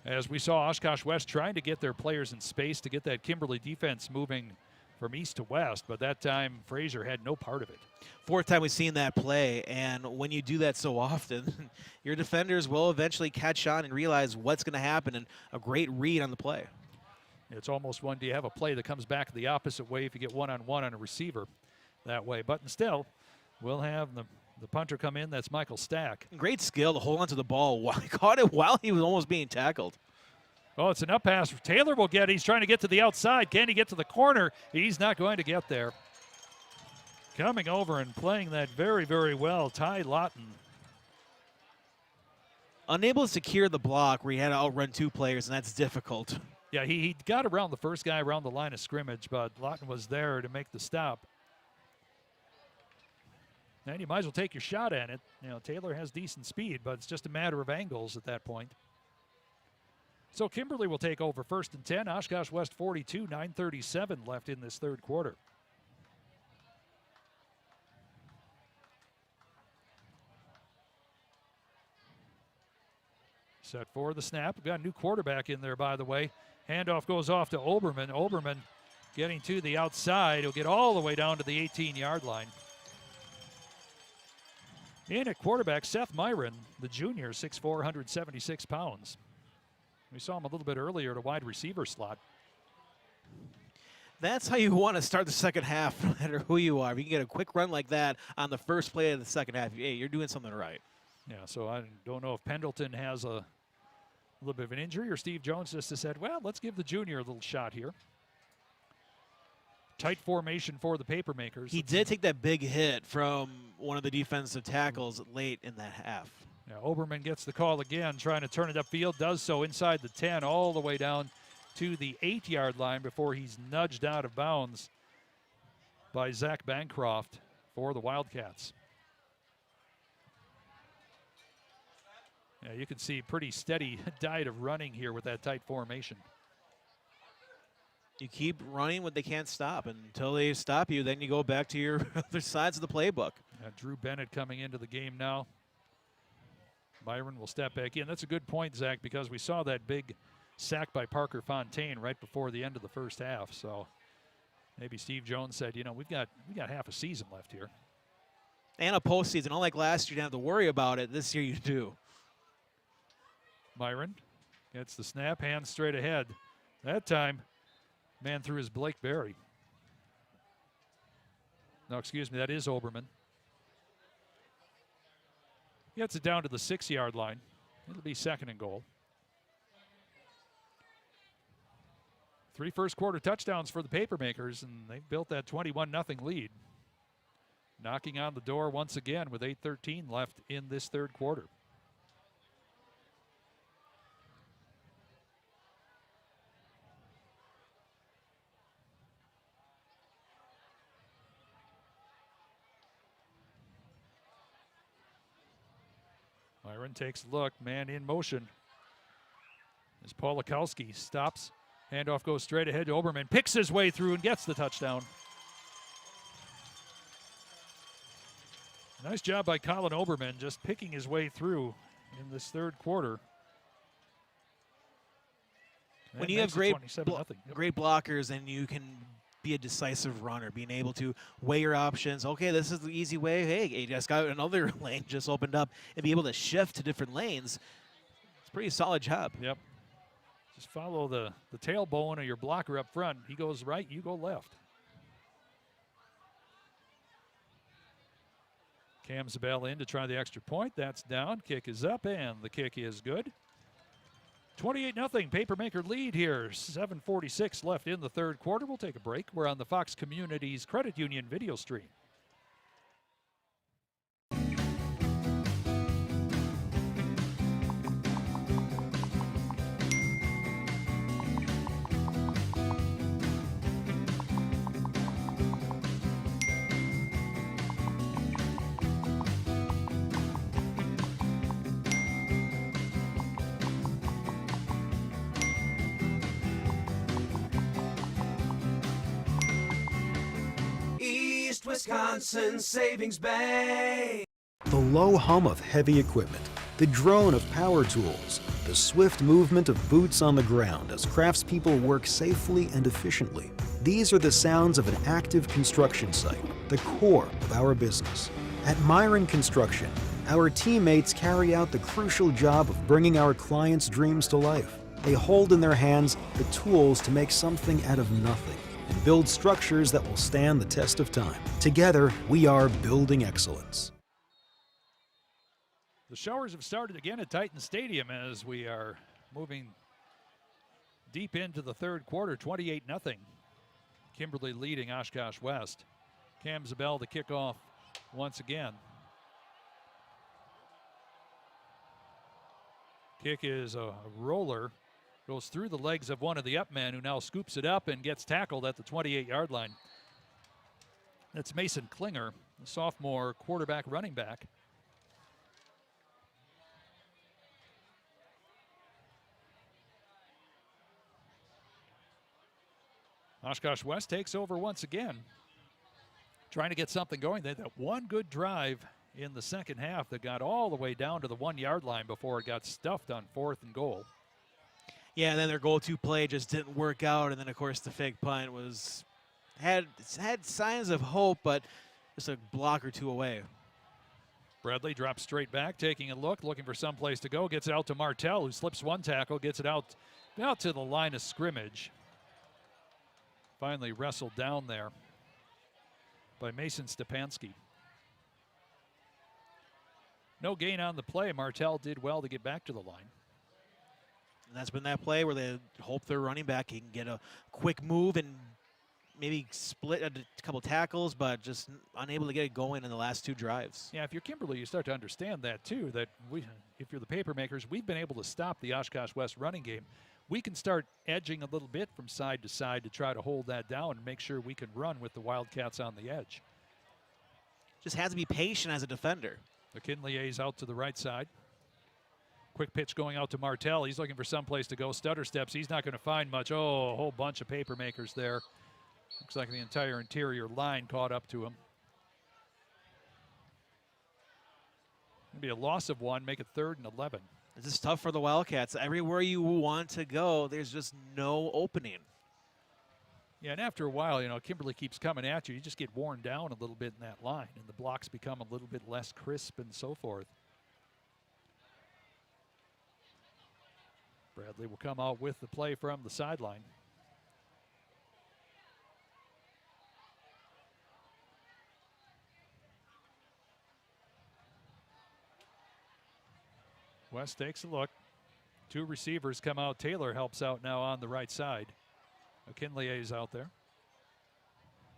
As we saw Oshkosh West trying to get their players in space to get that Kimberly defense moving from east to west, but that time Frazier had no part of it. Fourth time we've seen that play, and when you do that so often, your defenders will eventually catch on and realize what's going to happen, and a great read on the play. It's almost one, do you have a play that comes back the opposite way if you get one-on-one on a receiver that way? But still, we'll have the punter come in. That's Michael Stack. Great skill to hold onto the ball. He caught it while he was almost being tackled. Oh, it's an up pass. Taylor will get it. He's trying to get to the outside. Can he get to the corner? He's not going to get there. Coming over and playing that very, very well, Ty Lawton. Unable to secure the block where he had to outrun two players, and that's difficult. Yeah, he got around the first guy around the line of scrimmage, but Lawton was there to make the stop. And you might as well take your shot at it. You know, Taylor has decent speed, but it's just a matter of angles at that point. So Kimberly will take over 1st and 10. Oshkosh West 42, 9:37 left in this third quarter. Set for the snap. We've got a new quarterback in there, by the way. Handoff goes off to Oberman. Oberman getting to the outside. He'll get all the way down to the 18-yard line. In at quarterback, Seth Myron, the junior, 6'4", 176 pounds. We saw him a little bit earlier at a wide receiver slot. That's how you want to start the second half, no matter who you are. If you can get a quick run like that on the first play of the second half, hey, you're doing something right. Yeah, so I don't know if Pendleton has a little bit of an injury or Steve Jones just has said, well, let's give the junior a little shot here. Tight formation for the Papermakers. He did take that big hit from one of the defensive tackles late in that half. Yeah, Oberman gets the call again, trying to turn it upfield, does so inside the 10, all the way down to the 8-yard line before he's nudged out of bounds by Zach Bancroft for the Wildcats. Yeah, you can see pretty steady diet of running here with that tight formation. You keep running when they can't stop. And until they stop you, then you go back to your other sides of the playbook. Yeah, Drew Bennett coming into the game now. Byron will step back in. That's a good point, Zach, because we saw that big sack by Parker Fontaine right before the end of the first half. So maybe Steve Jones said, you know, we got half a season left here. And a postseason. Unlike last year, you didn't have to worry about it. This year you do. Myron gets the snap, hands straight ahead. That time, man threw his Blake Berry. No, excuse me, that is Oberman. Gets it down to the 6-yard line. It'll be 2nd and goal. 3 first-quarter touchdowns for the Papermakers, and they've built that 21-0 lead. Knocking on the door once again with 8:13 left in this third quarter. Myron takes a look, man in motion. As Polakowski stops, handoff goes straight ahead to Oberman, picks his way through and gets the touchdown. Nice job by Colin Oberman, just picking his way through in this third quarter. When you have great blockers and you can be a decisive runner, being able to weigh your options. Okay, this is the easy way. Hey, you just got another lane just opened up, and be able to shift to different lanes. It's a pretty solid job. Yep. Just follow the tailbone of your blocker up front. He goes right, you go left. Cam Zabel in to try the extra point. That's down. Kick is up, and the kick is good. 28-0 Papermaker lead here. 7:46 left in the third quarter. We'll take a break. We're on the Fox Communities Credit Union video stream. Wisconsin Savings Bank. The low hum of heavy equipment, the drone of power tools, the swift movement of boots on the ground as craftspeople work safely and efficiently. These are the sounds of an active construction site, the core of our business. At Myron Construction, our teammates carry out the crucial job of bringing our clients' dreams to life. They hold in their hands the tools to make something out of nothing and build structures that will stand the test of time. Together, we are building excellence. The showers have started again at Titan Stadium as we are moving deep into the third quarter, 28-0. Kimberly leading Oshkosh West. Cam Zabel the kickoff once again. Kick is a roller, goes through the legs of one of the up men who now scoops it up and gets tackled at the 28-yard line. That's Mason Klinger, a sophomore quarterback running back. Oshkosh West takes over once again, trying to get something going. They had that one good drive in the second half that got all the way down to the 1-yard line before it got stuffed on 4th and goal. Yeah, and then their go-to play just didn't work out, and then of course the fake punt had signs of hope, but just a block or two away. Bradley drops straight back, taking a look, looking for some place to go. Gets it out to Martell, who slips one tackle, gets it out to the line of scrimmage. Finally wrestled down there by Mason Stepanski. No gain on the play. Martell did well to get back to the line. And that's been that play where they hope their running back can get a quick move and maybe split a couple tackles, but just unable to get it going in the last two drives. Yeah, if you're Kimberly, you start to understand that too, that if you're the paper makers, we've been able to stop the Oshkosh West running game. We can start edging a little bit from side to side to try to hold that down and make sure we can run with the Wildcats on the edge. Just has to be patient as a defender. McKinley is out to the right side. Quick pitch going out to Martell. He's looking for some place to go. Stutter steps. He's not going to find much. Oh, a whole bunch of paper makers there. Looks like the entire interior line caught up to him. It'll be a loss of one, make it 3rd and 11. This is tough for the Wildcats. Everywhere you want to go, there's just no opening. Yeah, and after a while, Kimberly keeps coming at you. You just get worn down a little bit in that line, and the blocks become a little bit less crisp and so forth. Bradley will come out with the play from the sideline. West takes a look. Two receivers come out. Taylor helps out now on the right side. McKinley is out there.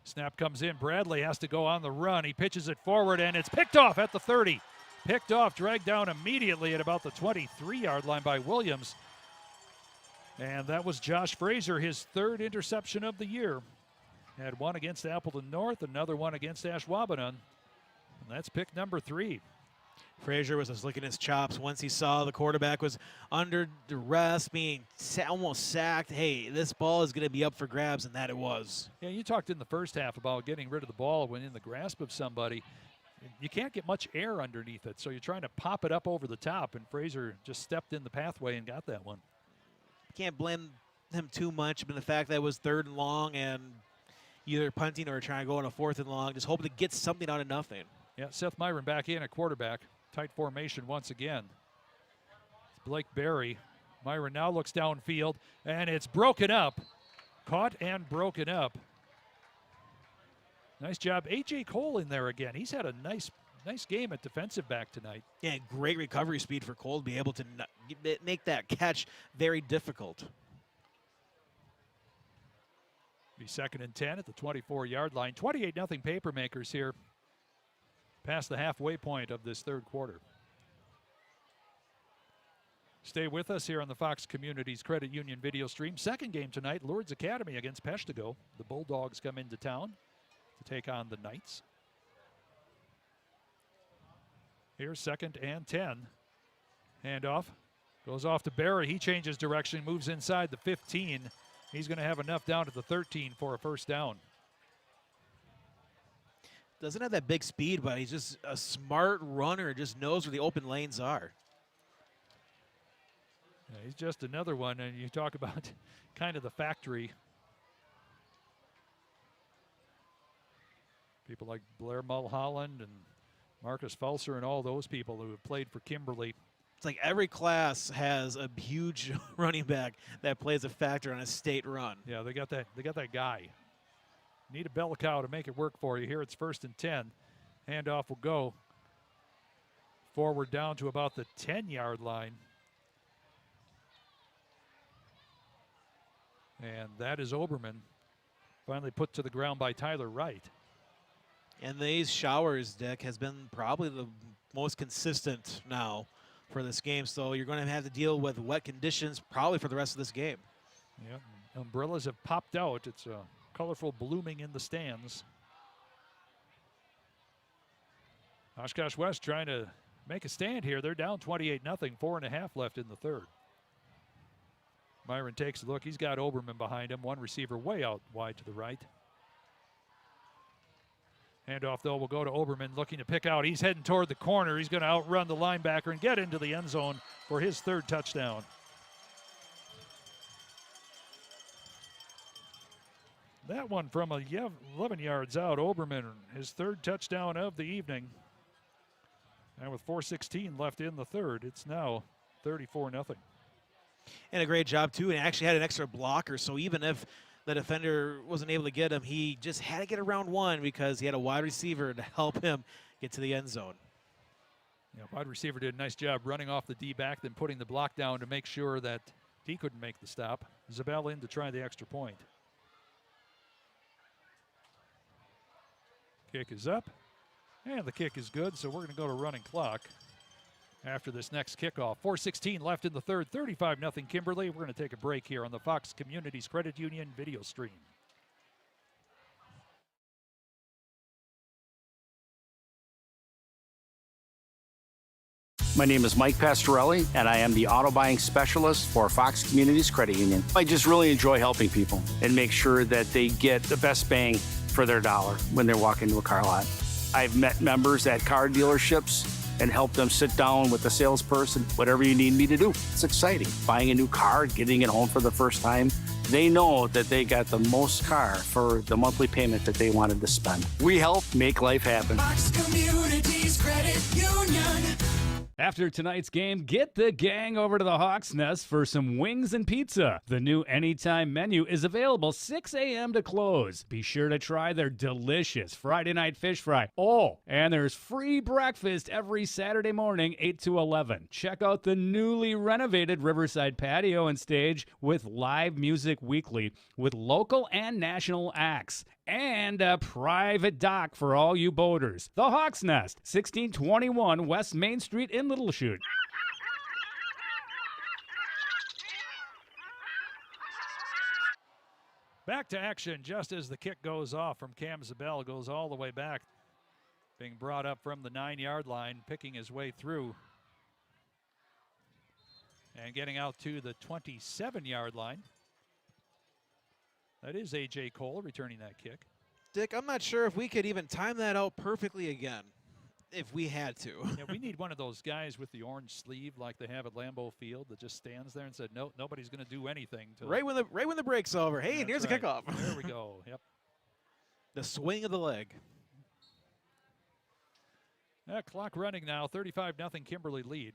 Snap comes in. Bradley has to go on the run. He pitches it forward, and it's picked off at the 30. Picked off, dragged down immediately at about the 23-yard line by Williams. And that was Josh Frazier, his 3rd interception of the year. Had one against Appleton North, another one against Ashwaubenon. And that's pick number 3. Frazier was just licking his chops once he saw the quarterback was under duress, being almost sacked. Hey, this ball is going to be up for grabs, and that it was. Yeah, you talked in the first half about getting rid of the ball when in the grasp of somebody. You can't get much air underneath it, so you're trying to pop it up over the top, and Frazier just stepped in the pathway and got that one. Can't blame him too much, but the fact that it was 3rd and long and either punting or trying to go on a 4th and long, just hoping to get something out of nothing. Yeah, Seth Myron back in at quarterback. Tight formation once again. It's Blake Berry. Myron now looks downfield, and it's broken up. Caught and broken up. Nice job. A.J. Cole in there again. He's had a nice game at defensive back tonight. Yeah, great recovery speed for Cole to be able to make that catch very difficult. Be 2nd and 10 at the 24-yard line. 28-0 paper makers here. Past the halfway point of this 3rd quarter. Stay with us here on the Fox Communities Credit Union video stream. Second game tonight, Lourdes Academy against Peshtigo. The Bulldogs come into town to take on the Knights. Here's 2nd and 10. Handoff goes off to Barry. He changes direction, moves inside the 15. He's going to have enough down to the 13 for a first down. doesn't have that big speed, but he's just a smart runner, just knows where the open lanes are. Yeah, he's just another one, and you talk about kind of the factory. People like Blair Mulholland and Marcus Fulser and all those people who have played for Kimberly. It's like every class has a huge running back that plays a factor on a state run. Yeah, they got that guy. Need a bell cow to make it work for you. Here it's 1st and 10. Handoff will go forward down to about the 10-yard line. And that is Oberman, finally put to the ground by Tyler Wright. And these showers, Dick, has been probably the most consistent now for this game. So you're going to have to deal with wet conditions probably for the rest of this game. Yeah, umbrellas have popped out. It's colorful blooming in the stands. Oshkosh West trying to make a stand here. They're down 28-0, 4.5 left in the third. Myron takes a look. He's got Oberman behind him. One receiver way out wide to the right. Handoff, though, will go to Oberman, looking to pick out. He's heading toward the corner. He's going to outrun the linebacker and get into the end zone for his third touchdown. That one from 11 yards out. Oberman, his third touchdown of the evening. And with 4:16 left in the third, it's now 34-0. And a great job, too, and actually had an extra blocker. So even if the defender wasn't able to get him, he just had to get around one because he had a wide receiver to help him get to the end zone. Yeah, wide receiver did a nice job running off the D-back, then putting the block down to make sure that he couldn't make the stop. Zabel in to try the extra point. Kick is up, and the kick is good, so we're going to go to running clock after this next kickoff. 4:16 left in the third, 35-0 Kimberly. We're going to take a break here on the Fox Communities Credit Union video stream. My name is Mike Pastorelli, and I am the auto buying specialist for Fox Communities Credit Union. I just really enjoy helping people and make sure that they get the best bang for their dollar when they're walking to a car lot. I've met members at car dealerships and help them sit down with the salesperson, whatever you need me to do. It's exciting. Buying a new car, getting it home for the first time. They know that they got the most car for the monthly payment that they wanted to spend. We help make life happen. Fox Communities Credit Union. After tonight's game, get the gang over to the Hawk's Nest for some wings and pizza. The new Anytime menu is available 6 a.m. to close. Be sure to try their delicious Friday night fish fry. Oh, and there's free breakfast every Saturday morning, 8 to 11. Check out the newly renovated Riverside patio and stage with live music weekly with local and national acts. And a private dock for all you boaters. The Hawk's Nest, 1621 West Main Street in Little Chute. Back to action just as the kick goes off from Cam Zabel. Goes all the way back, being brought up from the 9-yard line, picking his way through and getting out to the 27-yard line. That is A.J. Cole returning that kick. Dick, I'm not sure if we could even time that out perfectly again if we had to. Yeah, we need one of those guys with the orange sleeve like they have at Lambeau Field that just stands there and said, no, nobody's going to do anything. Right when the break's over. Hey, and here's right. a kickoff. There we go. Yep. The swing of the leg. Clock running now, 35-0 Kimberly lead.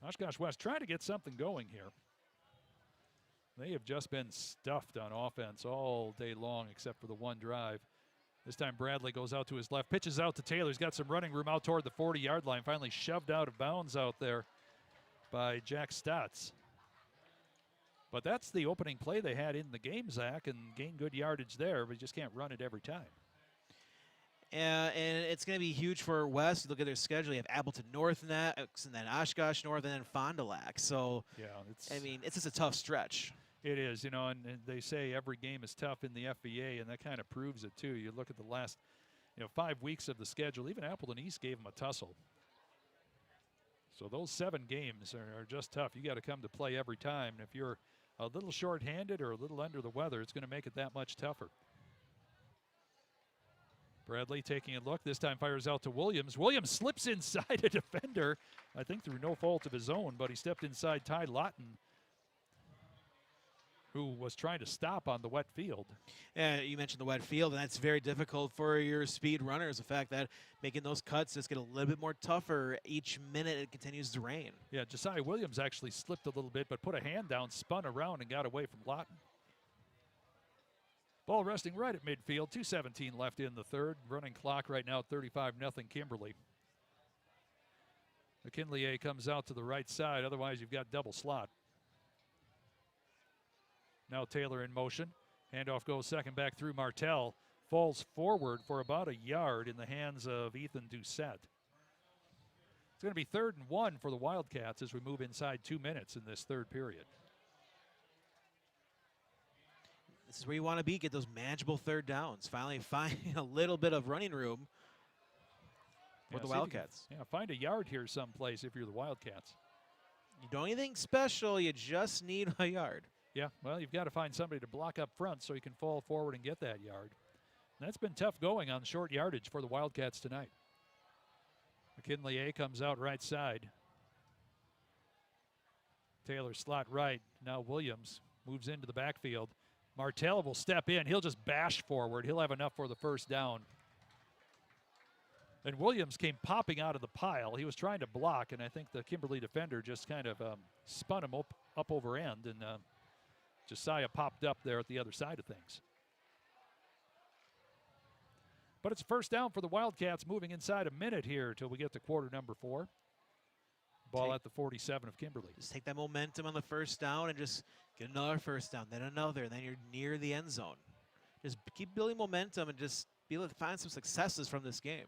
Oshkosh West trying to get something going here. They have just been stuffed on offense all day long except for the one drive. This time Bradley goes out to his left, pitches out to Taylor. He's got some running room out toward the 40-yard line. Finally shoved out of bounds out there by Jack Stotts. But that's the opening play they had in the game, Zach, and gained good yardage there, but you just can't run it every time. And it's going to be huge for West. You look at their schedule. You have Appleton North next, and then Oshkosh North, and then Fond du Lac. So, yeah, it's just a tough stretch. It is, and they say every game is tough in the FBA, and that kind of proves it, too. You look at the last, 5 weeks of the schedule. Even Appleton East gave them a tussle. So those 7 games are just tough. You got to come to play every time. And if you're a little short-handed or a little under the weather, it's going to make it that much tougher. Bradley taking a look. This time fires out to Williams. Williams slips inside a defender, I think through no fault of his own, but he stepped inside Ty Lawton, who was trying to stop on the wet field. Yeah, you mentioned the wet field, and that's very difficult for your speed runners. The fact that making those cuts just get a little bit more tougher each minute it continues to rain. Yeah, Josiah Williams actually slipped a little bit, but put a hand down, spun around, and got away from Lawton. Ball resting right at midfield. 2:17 left in the third. Running clock right now at 35-0 Kimberly. McKinley comes out to the right side. Otherwise, you've got double slot. Now Taylor in motion. Handoff goes second back through Martell. Falls forward for about a yard in the hands of Ethan Doucette. It's going to be 3rd and 1 for the Wildcats as we move inside 2 minutes in this third period. This is where you want to be, get those manageable third downs. Finally find a little bit of running room for the Wildcats. Find a yard here someplace if you're the Wildcats. You don't need anything special, you just need a yard. Yeah, well, you've got to find somebody to block up front so you can fall forward and get that yard. And that's been tough going on short yardage for the Wildcats tonight. McKinley comes out right side. Taylor slot right. Now Williams moves into the backfield. Martell will step in. He'll just bash forward. He'll have enough for the first down. And Williams came popping out of the pile. He was trying to block, and I think the Kimberly defender just kind of spun him up over end, and Josiah popped up there at the other side of things. But it's first down for the Wildcats, moving inside a minute here till we get to quarter number 4. Ball at the 47 of Kimberly. Just take that momentum on the first down and just get another first down, then another, and then you're near the end zone. Just keep building momentum and just be able to find some successes from this game.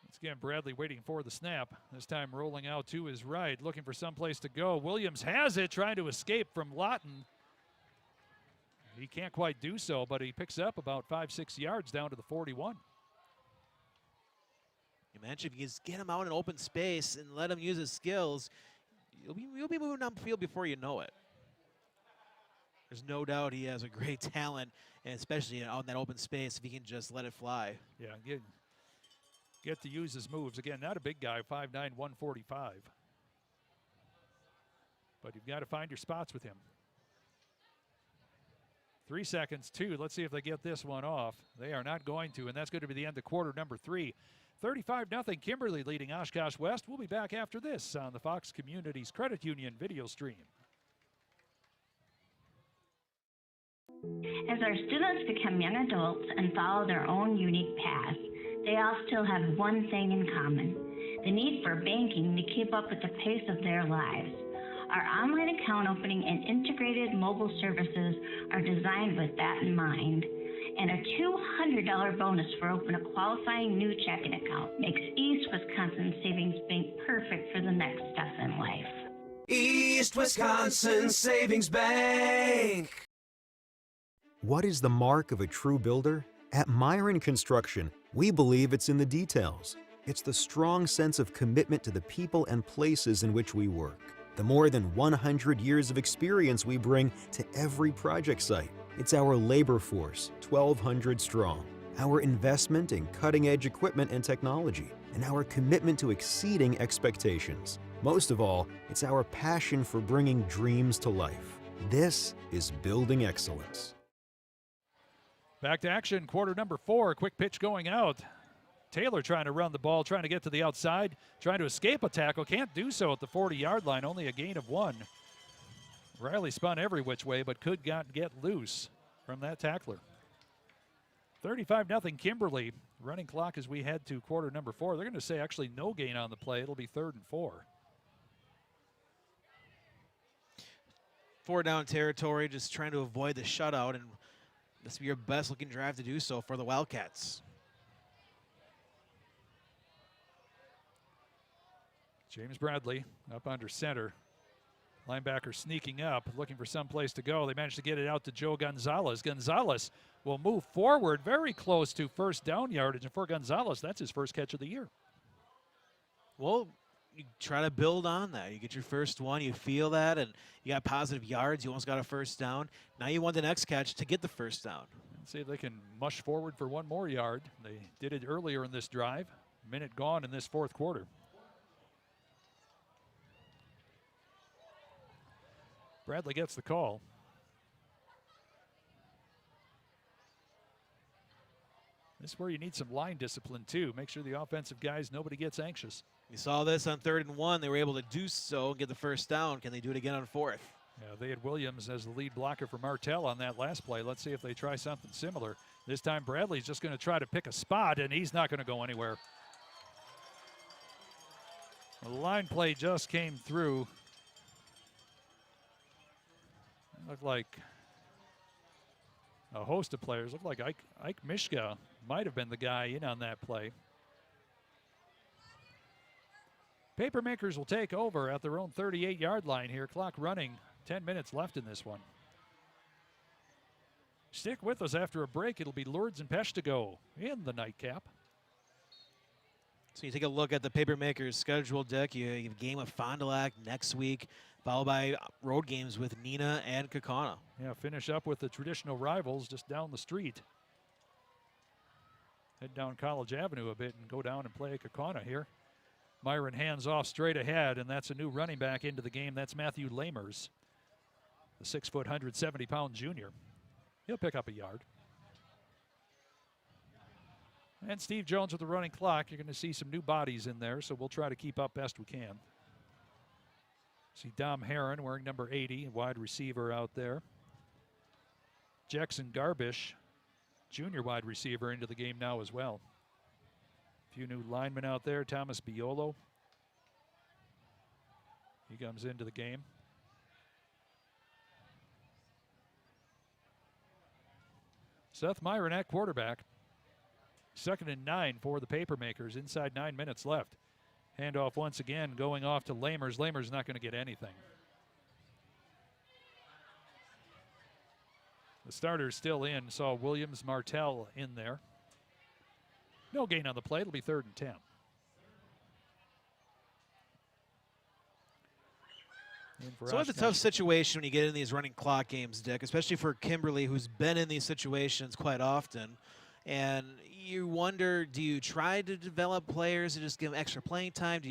Once again, Bradley waiting for the snap. This time rolling out to his right, looking for someplace to go. Williams has it, trying to escape from Lawton. He can't quite do so, but he picks up about 5-6 yards down to the 41. You mentioned if you just get him out in open space and let him use his skills, you'll be moving down the field before you know it. There's no doubt he has a great talent, and especially out in that open space if he can just let it fly. Yeah, get to use his moves. Again, not a big guy, 5'9", 145. But you've got to find your spots with him. 3 seconds, 2. Let's see if they get this one off. They are not going to, and that's going to be the end of quarter number 3. 35-0 Kimberly leading Oshkosh West. We'll be back after this on the Fox Communities Credit Union video stream. As our students become young adults and follow their own unique paths, they all still have one thing in common: the need for banking to keep up with the pace of their lives. Our online account opening and integrated mobile services are designed with that in mind. And a $200 bonus for opening a qualifying new checking account makes East Wisconsin Savings Bank perfect for the next step in life. East Wisconsin Savings Bank. What is the mark of a true builder? At Myron Construction, we believe it's in the details. It's the strong sense of commitment to the people and places in which we work. The more than 100 years of experience we bring to every project site. It's our labor force, 1,200 strong, our investment in cutting-edge equipment and technology, and our commitment to exceeding expectations. Most of all, it's our passion for bringing dreams to life. This is building excellence. Back to action, quarter number 4. Quick pitch going out. Taylor trying to run the ball, trying to get to the outside, trying to escape a tackle. Can't do so at the 40-yard line, only a gain of 1. Riley spun every which way, but could not get loose from that tackler. 35-0 Kimberly. Running clock as we head to quarter number 4. They're going to say actually no gain on the play. It'll be 3rd and 4. 4-down territory, just trying to avoid the shutout, and this will be your best looking drive to do so for the Wildcats. James Bradley up under center. Linebacker sneaking up, looking for some place to go. They managed to get it out to Joe Gonzalez. Gonzalez will move forward very close to first down yardage. And for Gonzalez, that's his first catch of the year. Well, you try to build on that. You get your first one, you feel that, and you got positive yards. You almost got a first down. Now you want the next catch to get the first down. Let's see if they can mush forward for one more yard. They did it earlier in this drive. Minute gone in this fourth quarter. Bradley gets the call. This is where you need some line discipline, too. Make sure the offensive guys, nobody gets anxious. We saw this on 3rd and 1. They were able to do so and get the first down. Can they do it again on 4th? Yeah, they had Williams as the lead blocker for Martell on that last play. Let's see if they try something similar. This time Bradley's just going to try to pick a spot, and he's not going to go anywhere. The line play just came through. It looked like a host of players. Looked like Ike Mishka might have been the guy in on that play. Papermakers will take over at their own 38-yard line here. Clock running, 10 minutes left in this one. Stick with us after a break. It'll be Lourdes and Peshtigo in the nightcap. So you take a look at the Papermakers schedule, Dick. You have a game of Fond du Lac next week, followed by road games with Neenah and Kaukauna. Yeah, finish up with the traditional rivals just down the street. Head down College Avenue a bit and go down and play Kaukauna here. Myron hands off straight ahead, and that's a new running back into the game. That's Matthew Lamers, the 6', 170-pound junior. He'll pick up a yard. And Steve Jones with the running clock. You're going to see some new bodies in there, so we'll try to keep up best we can. See Dom Heron wearing number 80, wide receiver out there. Jackson Garbish, junior wide receiver, into the game now as well. A few new linemen out there. Thomas Biolo. He comes into the game. Seth Myron at quarterback. 2nd and 9 for the Papermakers. Inside 9 minutes left. Handoff once again going off to Lamers. Lamers not going to get anything. The starter's still in. Saw Williams, Martell in there. No gain on the play. It'll be 3rd and 10. So it's a tough situation when you get in these running clock games, Dick, especially for Kimberly, who's been in these situations quite often. And you wonder, do you try to develop players and just give them extra playing time?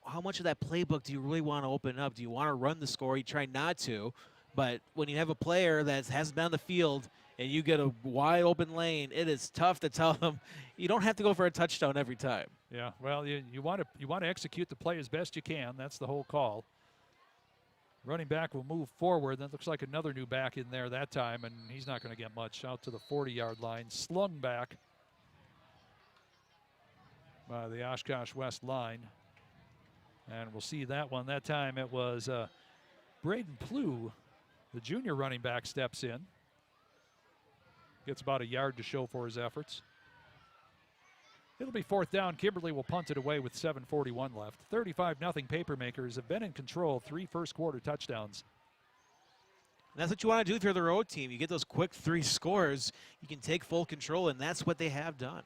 How much of that playbook do you really want to open up? Do you want to run the score? You try not to. But when you have a player that hasn't been on the field and you get a wide open lane, it is tough to tell them you don't have to go for a touchdown every time. Yeah, well, you want to execute the play as best you can. That's the whole call. Running back will move forward. That looks like another new back in there that time, and he's not going to get much. Out to the 40-yard line, slung back by the Oshkosh West line. And we'll see that one. That time it was Braden Plew, the junior running back, steps in. Gets about a yard to show for his efforts. It'll be 4th down. Kimberly will punt it away with 7:41 left. 35-0 Papermakers have been in control. 3 first-quarter touchdowns. And that's what you want to do if you're the road team. You get those quick 3 scores, you can take full control, and that's what they have done.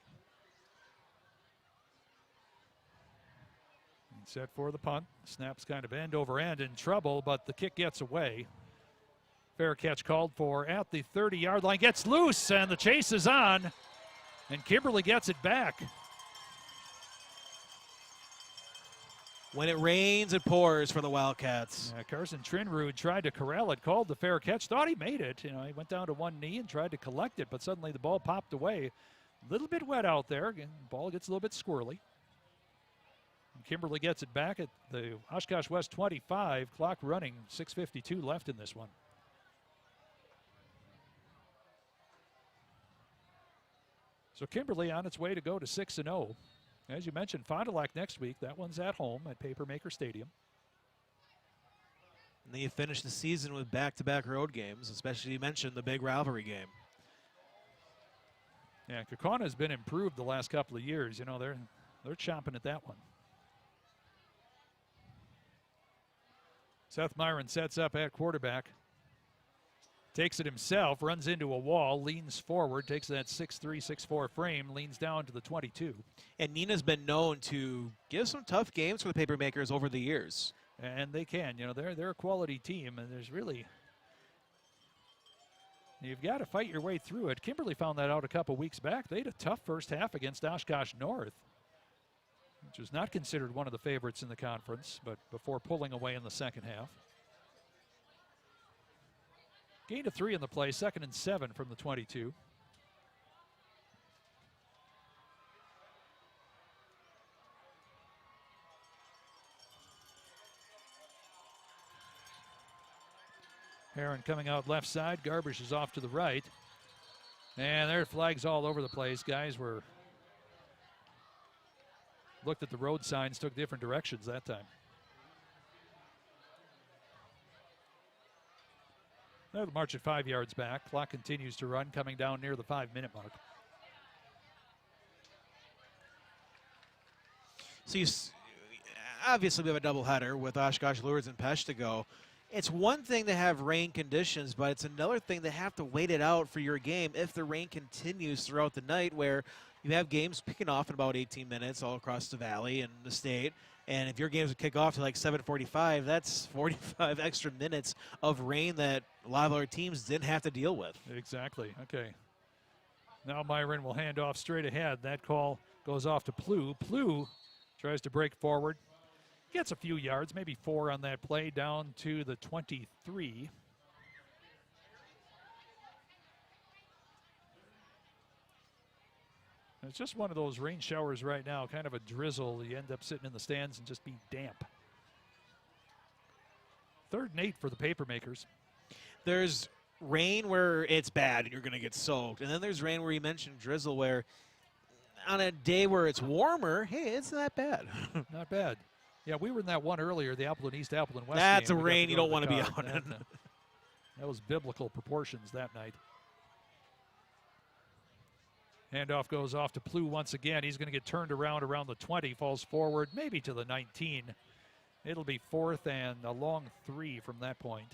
Set for the punt. Snaps kind of end over end in trouble, but the kick gets away. Fair catch called for at the 30-yard line. Gets loose, and the chase is on. And Kimberly gets it back. When it rains, it pours for the Wildcats. Yeah, Carson Trinrud tried to corral it, called the fair catch, thought he made it. He went down to one knee and tried to collect it, but suddenly the ball popped away. A little bit wet out there. Again, the ball gets a little bit squirrely. And Kimberly gets it back at the Oshkosh West 25. Clock running, 6:52 left in this one. So Kimberly on its way to go to 6-0. As you mentioned, Fond du Lac next week. That one's at home at Papermaker Stadium. And then you finish the season with back-to-back road games, especially you mentioned the big rivalry game. Yeah, Kaukauna has been improved the last couple of years. They're chomping at that one. Seth Myron sets up at quarterback. Takes it himself, runs into a wall, leans forward, takes that 6'3", 6'4" frame, leans down to the 22. And Neenah's been known to give some tough games for the Papermakers over the years. And they can. They're a quality team, and there's really You've got to fight your way through it. Kimberly found that out a couple weeks back. They had a tough first half against Oshkosh North, which was not considered one of the favorites in the conference, but before pulling away in the second half. Gain of 3 in the play, 2nd and 7 from the 22. Heron coming out left side. Garbish is off to the right. And there are flags all over the place. Guys were looked at the road signs, took different directions that time. They'll march at 5 yards back. Clock continues to run, coming down near the 5-minute mark. So obviously we have a doubleheader with Oshkosh, Lourdes, and Pesh to go. It's one thing to have rain conditions, but it's another thing to have to wait it out for your game if the rain continues throughout the night, where you have games kicking off in about 18 minutes all across the valley and the state. And if your games would kick off to like 7:45, that's 45 extra minutes of rain that a lot of our teams didn't have to deal with. Exactly. Okay. Now Myron will hand off straight ahead. That call goes off to Plew. Plew tries to break forward. Gets a few yards, maybe 4 on that play, down to the 23. It's just one of those rain showers right now, kind of a drizzle. You end up sitting in the stands and just be damp. 3rd and 8 for the Papermakers. There's rain where it's bad and you're going to get soaked. And then there's rain where you mentioned drizzle, where on a day where it's warmer, hey, it's not bad. Not bad. Yeah, we were in that one earlier, the Appleton East, Appleton West. That's game. a rain you don't want to be out in. That was biblical proportions that night. Handoff goes off to Plew once again. He's going to get turned around the 20, falls forward, maybe to the 19. It'll be 4th and a long 3 from that point.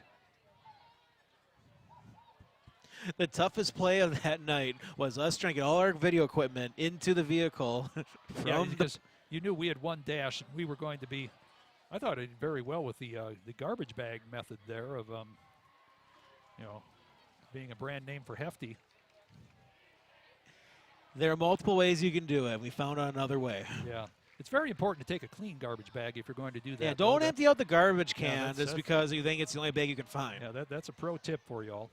The toughest play of that night was us trying to get all our video equipment into the vehicle. Because you knew we had one dash. We were going to be, I thought it did very well with the garbage bag method there of, being a brand name for Hefty. There are multiple ways you can do it. We found another way. Yeah. It's very important to take a clean garbage bag if you're going to do that. Yeah, don't empty out the garbage can just because you think it's the only bag you can find. Yeah, that's a pro tip for you all.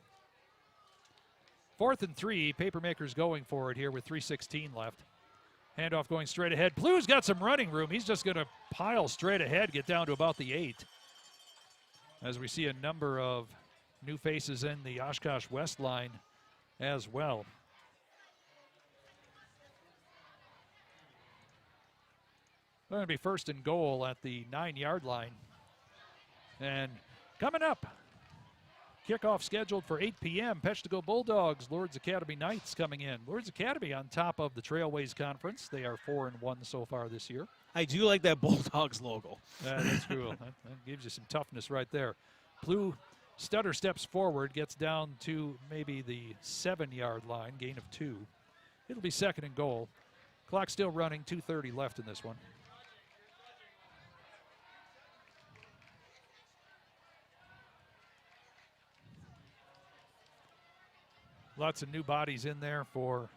4th and 3, Papermakers going for it here with 3:16 left. Handoff going straight ahead. Plew's got some running room. He's just going to pile straight ahead, get down to about the 8. As we see a number of new faces in the Oshkosh West line as well. Going to be 1st and goal at the 9-yard line. And coming up, kickoff scheduled for 8 p.m. Pesh to go Bulldogs, Lourdes Academy Knights coming in. Lourdes Academy on top of the Trailways Conference. They are 4-1 so far this year. I do like that Bulldogs logo. That's cool. That gives you some toughness right there. Plew stutter steps forward, gets down to maybe the 7-yard line, gain of 2. It'll be 2nd and goal. Clock still running, 2:30 left in this one. Lots of new bodies in there for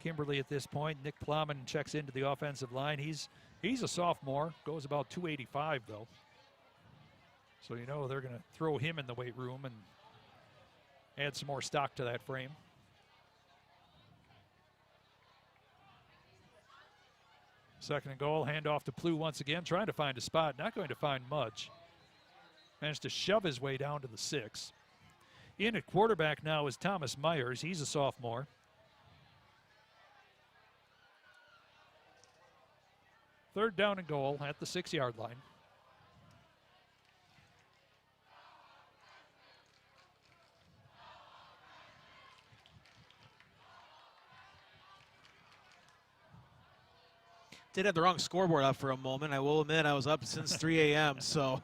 Kimberly at this point. Nick Plowman checks into the offensive line. He's a sophomore, goes about 285 though. So you know they're going to throw him in the weight room and add some more stock to that frame. Second and goal, handoff to Plew once again, trying to find a spot, not going to find much. Managed to shove his way down to the 6. In at quarterback now is Thomas Myers. He's a sophomore. Third down and goal at the 6-yard line. Did have the wrong scoreboard up for a moment. I will admit I was up since 3 a.m., so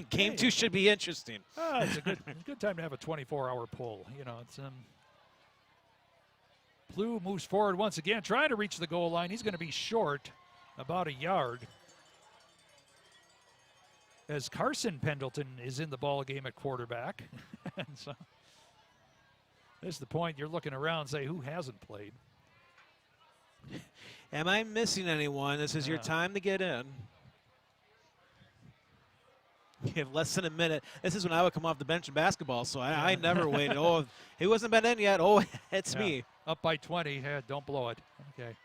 game 2 should be interesting. It's a good time to have a 24-hour pull. You know, it's Plew moves forward once again, trying to reach the goal line. He's going to be short about a yard. As Caden Pendleton is in the ball game at quarterback. And so This is the point you're looking around and say, who hasn't played? Am I missing anyone? This is your time to get in. You have less than a minute. This is when I would come off the bench in basketball, so I never waited. Oh, he wasn't been in yet. Oh, it's me. Up by 20. Yeah, don't blow it. Okay.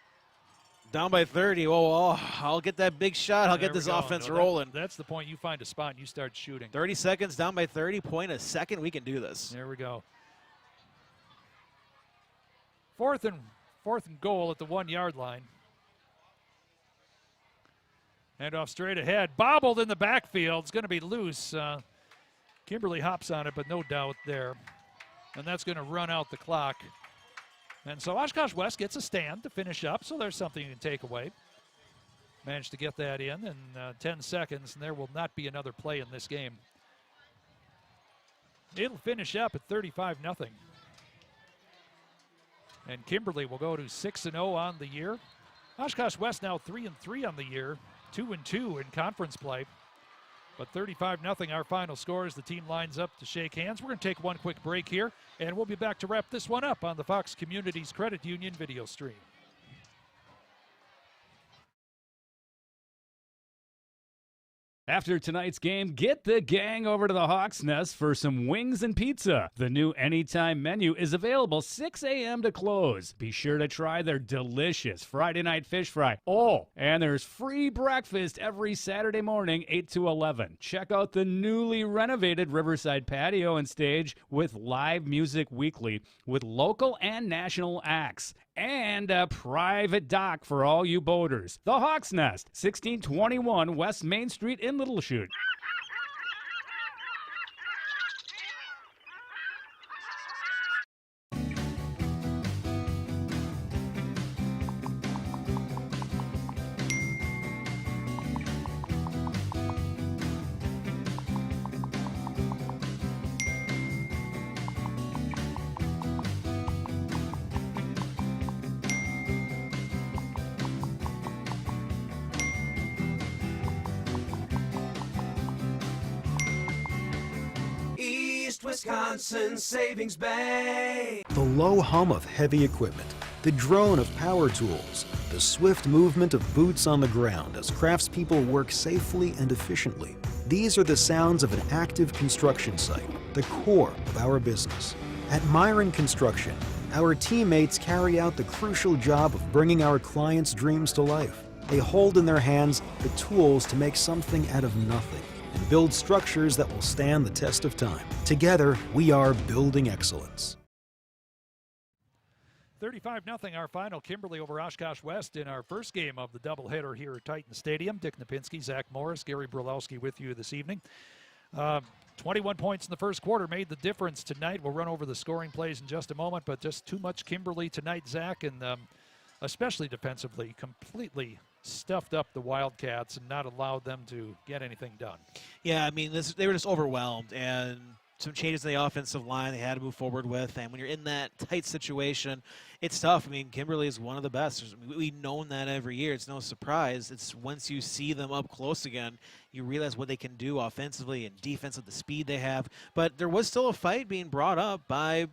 Down by 30. Oh, I'll get that big shot. I'll get this offense rolling. That's the point. You find a spot and you start shooting. 30 seconds, down by 30. Point a second. We can do this. There we go. Fourth and goal at the 1-yard line. Handoff straight ahead. Bobbled in the backfield. It's going to be loose. Kimberly hops on it, but no doubt there. And that's going to run out the clock. And so Oshkosh West gets a stand to finish up, so there's something you can take away. Managed to get that in 10 seconds, and there will not be another play in this game. It'll finish up at 35-0. And Kimberly will go to 6-0 on the year. Oshkosh West now 3-3 on the year, 2-2 in conference play. But 35-0 our final score as the team lines up to shake hands. We're going to take one quick break here, and we'll be back to wrap this one up on the Fox Communities Credit Union video stream. After tonight's game, get the gang over to the Hawks Nest for some wings and pizza. The new Anytime menu is available 6 a.m. to close. Be sure to try their delicious Friday night fish fry. Oh, and there's free breakfast every Saturday morning, 8 to 11. Check out the newly renovated Riverside patio and stage with live music weekly with local and national acts. And a private dock for all you boaters. The Hawks Nest, 1621 West Main Street in Little Chute. Wisconsin Savings Bank. The low hum of heavy equipment, the drone of power tools, the swift movement of boots on the ground as craftspeople work safely and efficiently. These are the sounds of an active construction site, the core of our business. At Myron Construction, our teammates carry out the crucial job of bringing our clients' dreams to life. They hold in their hands the tools to make something out of nothing and build structures that will stand the test of time. Together, we are building excellence. 35-0 our final. Kimberly over Oshkosh West in our first game of the doubleheader here at Titan Stadium. Dick Napinski, Zach Morris, Gary Brulowski with you this evening. 21 points in the first quarter made the difference tonight. We'll run over the scoring plays in just a moment, but just too much Kimberly tonight, Zach, and especially defensively, completely stuffed up the Wildcats and not allowed them to get anything done. Yeah, I mean, they were just overwhelmed, and some changes in the offensive line they had to move forward with. And when you're in that tight situation, it's tough. I mean, Kimberly is one of the best. We've known that every year. It's no surprise. It's once you see them up close again, you realize what they can do offensively and defensively, the speed they have. But there was still a fight being brought up by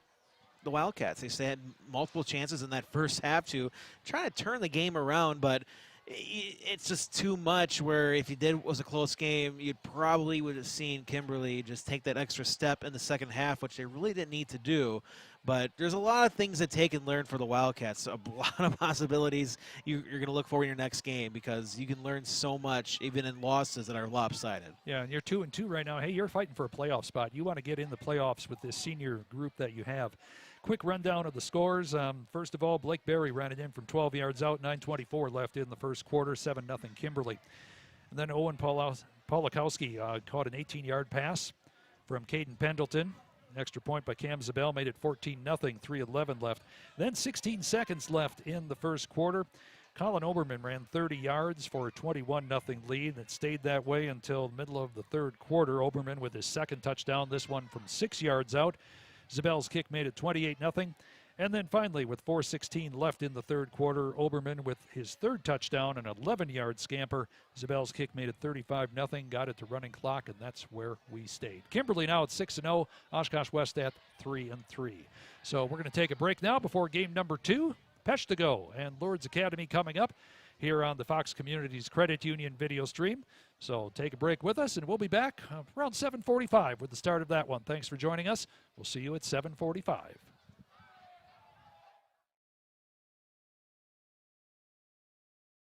the Wildcats. They had multiple chances in that first half to try to turn the game around, but it's just too much where if it was a close game, you probably would have seen Kimberly just take that extra step in the second half, which they really didn't need to do. But there's a lot of things that take and learn for the Wildcats. A lot of possibilities you're going to look for in your next game because you can learn so much even in losses that are lopsided. Yeah, and you're 2-2 right now. Hey, you're fighting for a playoff spot. You want to get in the playoffs with this senior group that you have. Quick rundown of the scores. First of all, Blake Berry ran it in from 12 yards out, 9:24 left in the first quarter, 7-0 Kimberly. And then Owen Polakowski caught an 18-yard pass from Caden Pendleton. An extra point by Cam Zabel made it 14-0, 3:11 left. Then 16 seconds left in the first quarter. Colin Oberman ran 30 yards for a 21-0 lead. It stayed that way until the middle of the third quarter. Oberman with his second touchdown, this one from 6 yards out. Zabel's kick made it 28-0. And then finally, with 4:16 left in the third quarter, Oberman with his third touchdown, an 11-yard scamper. Zabel's kick made it 35-0, got it to running clock, and that's where we stayed. Kimberly now at 6-0, Oshkosh West at 3-3. So we're going to take a break now before game number 2. Pesh to go and Lourdes Academy coming up here on the Fox Communities Credit Union video stream. So take a break with us, and we'll be back around 7:45 with the start of that one. Thanks for joining us. We'll see you at 7:45.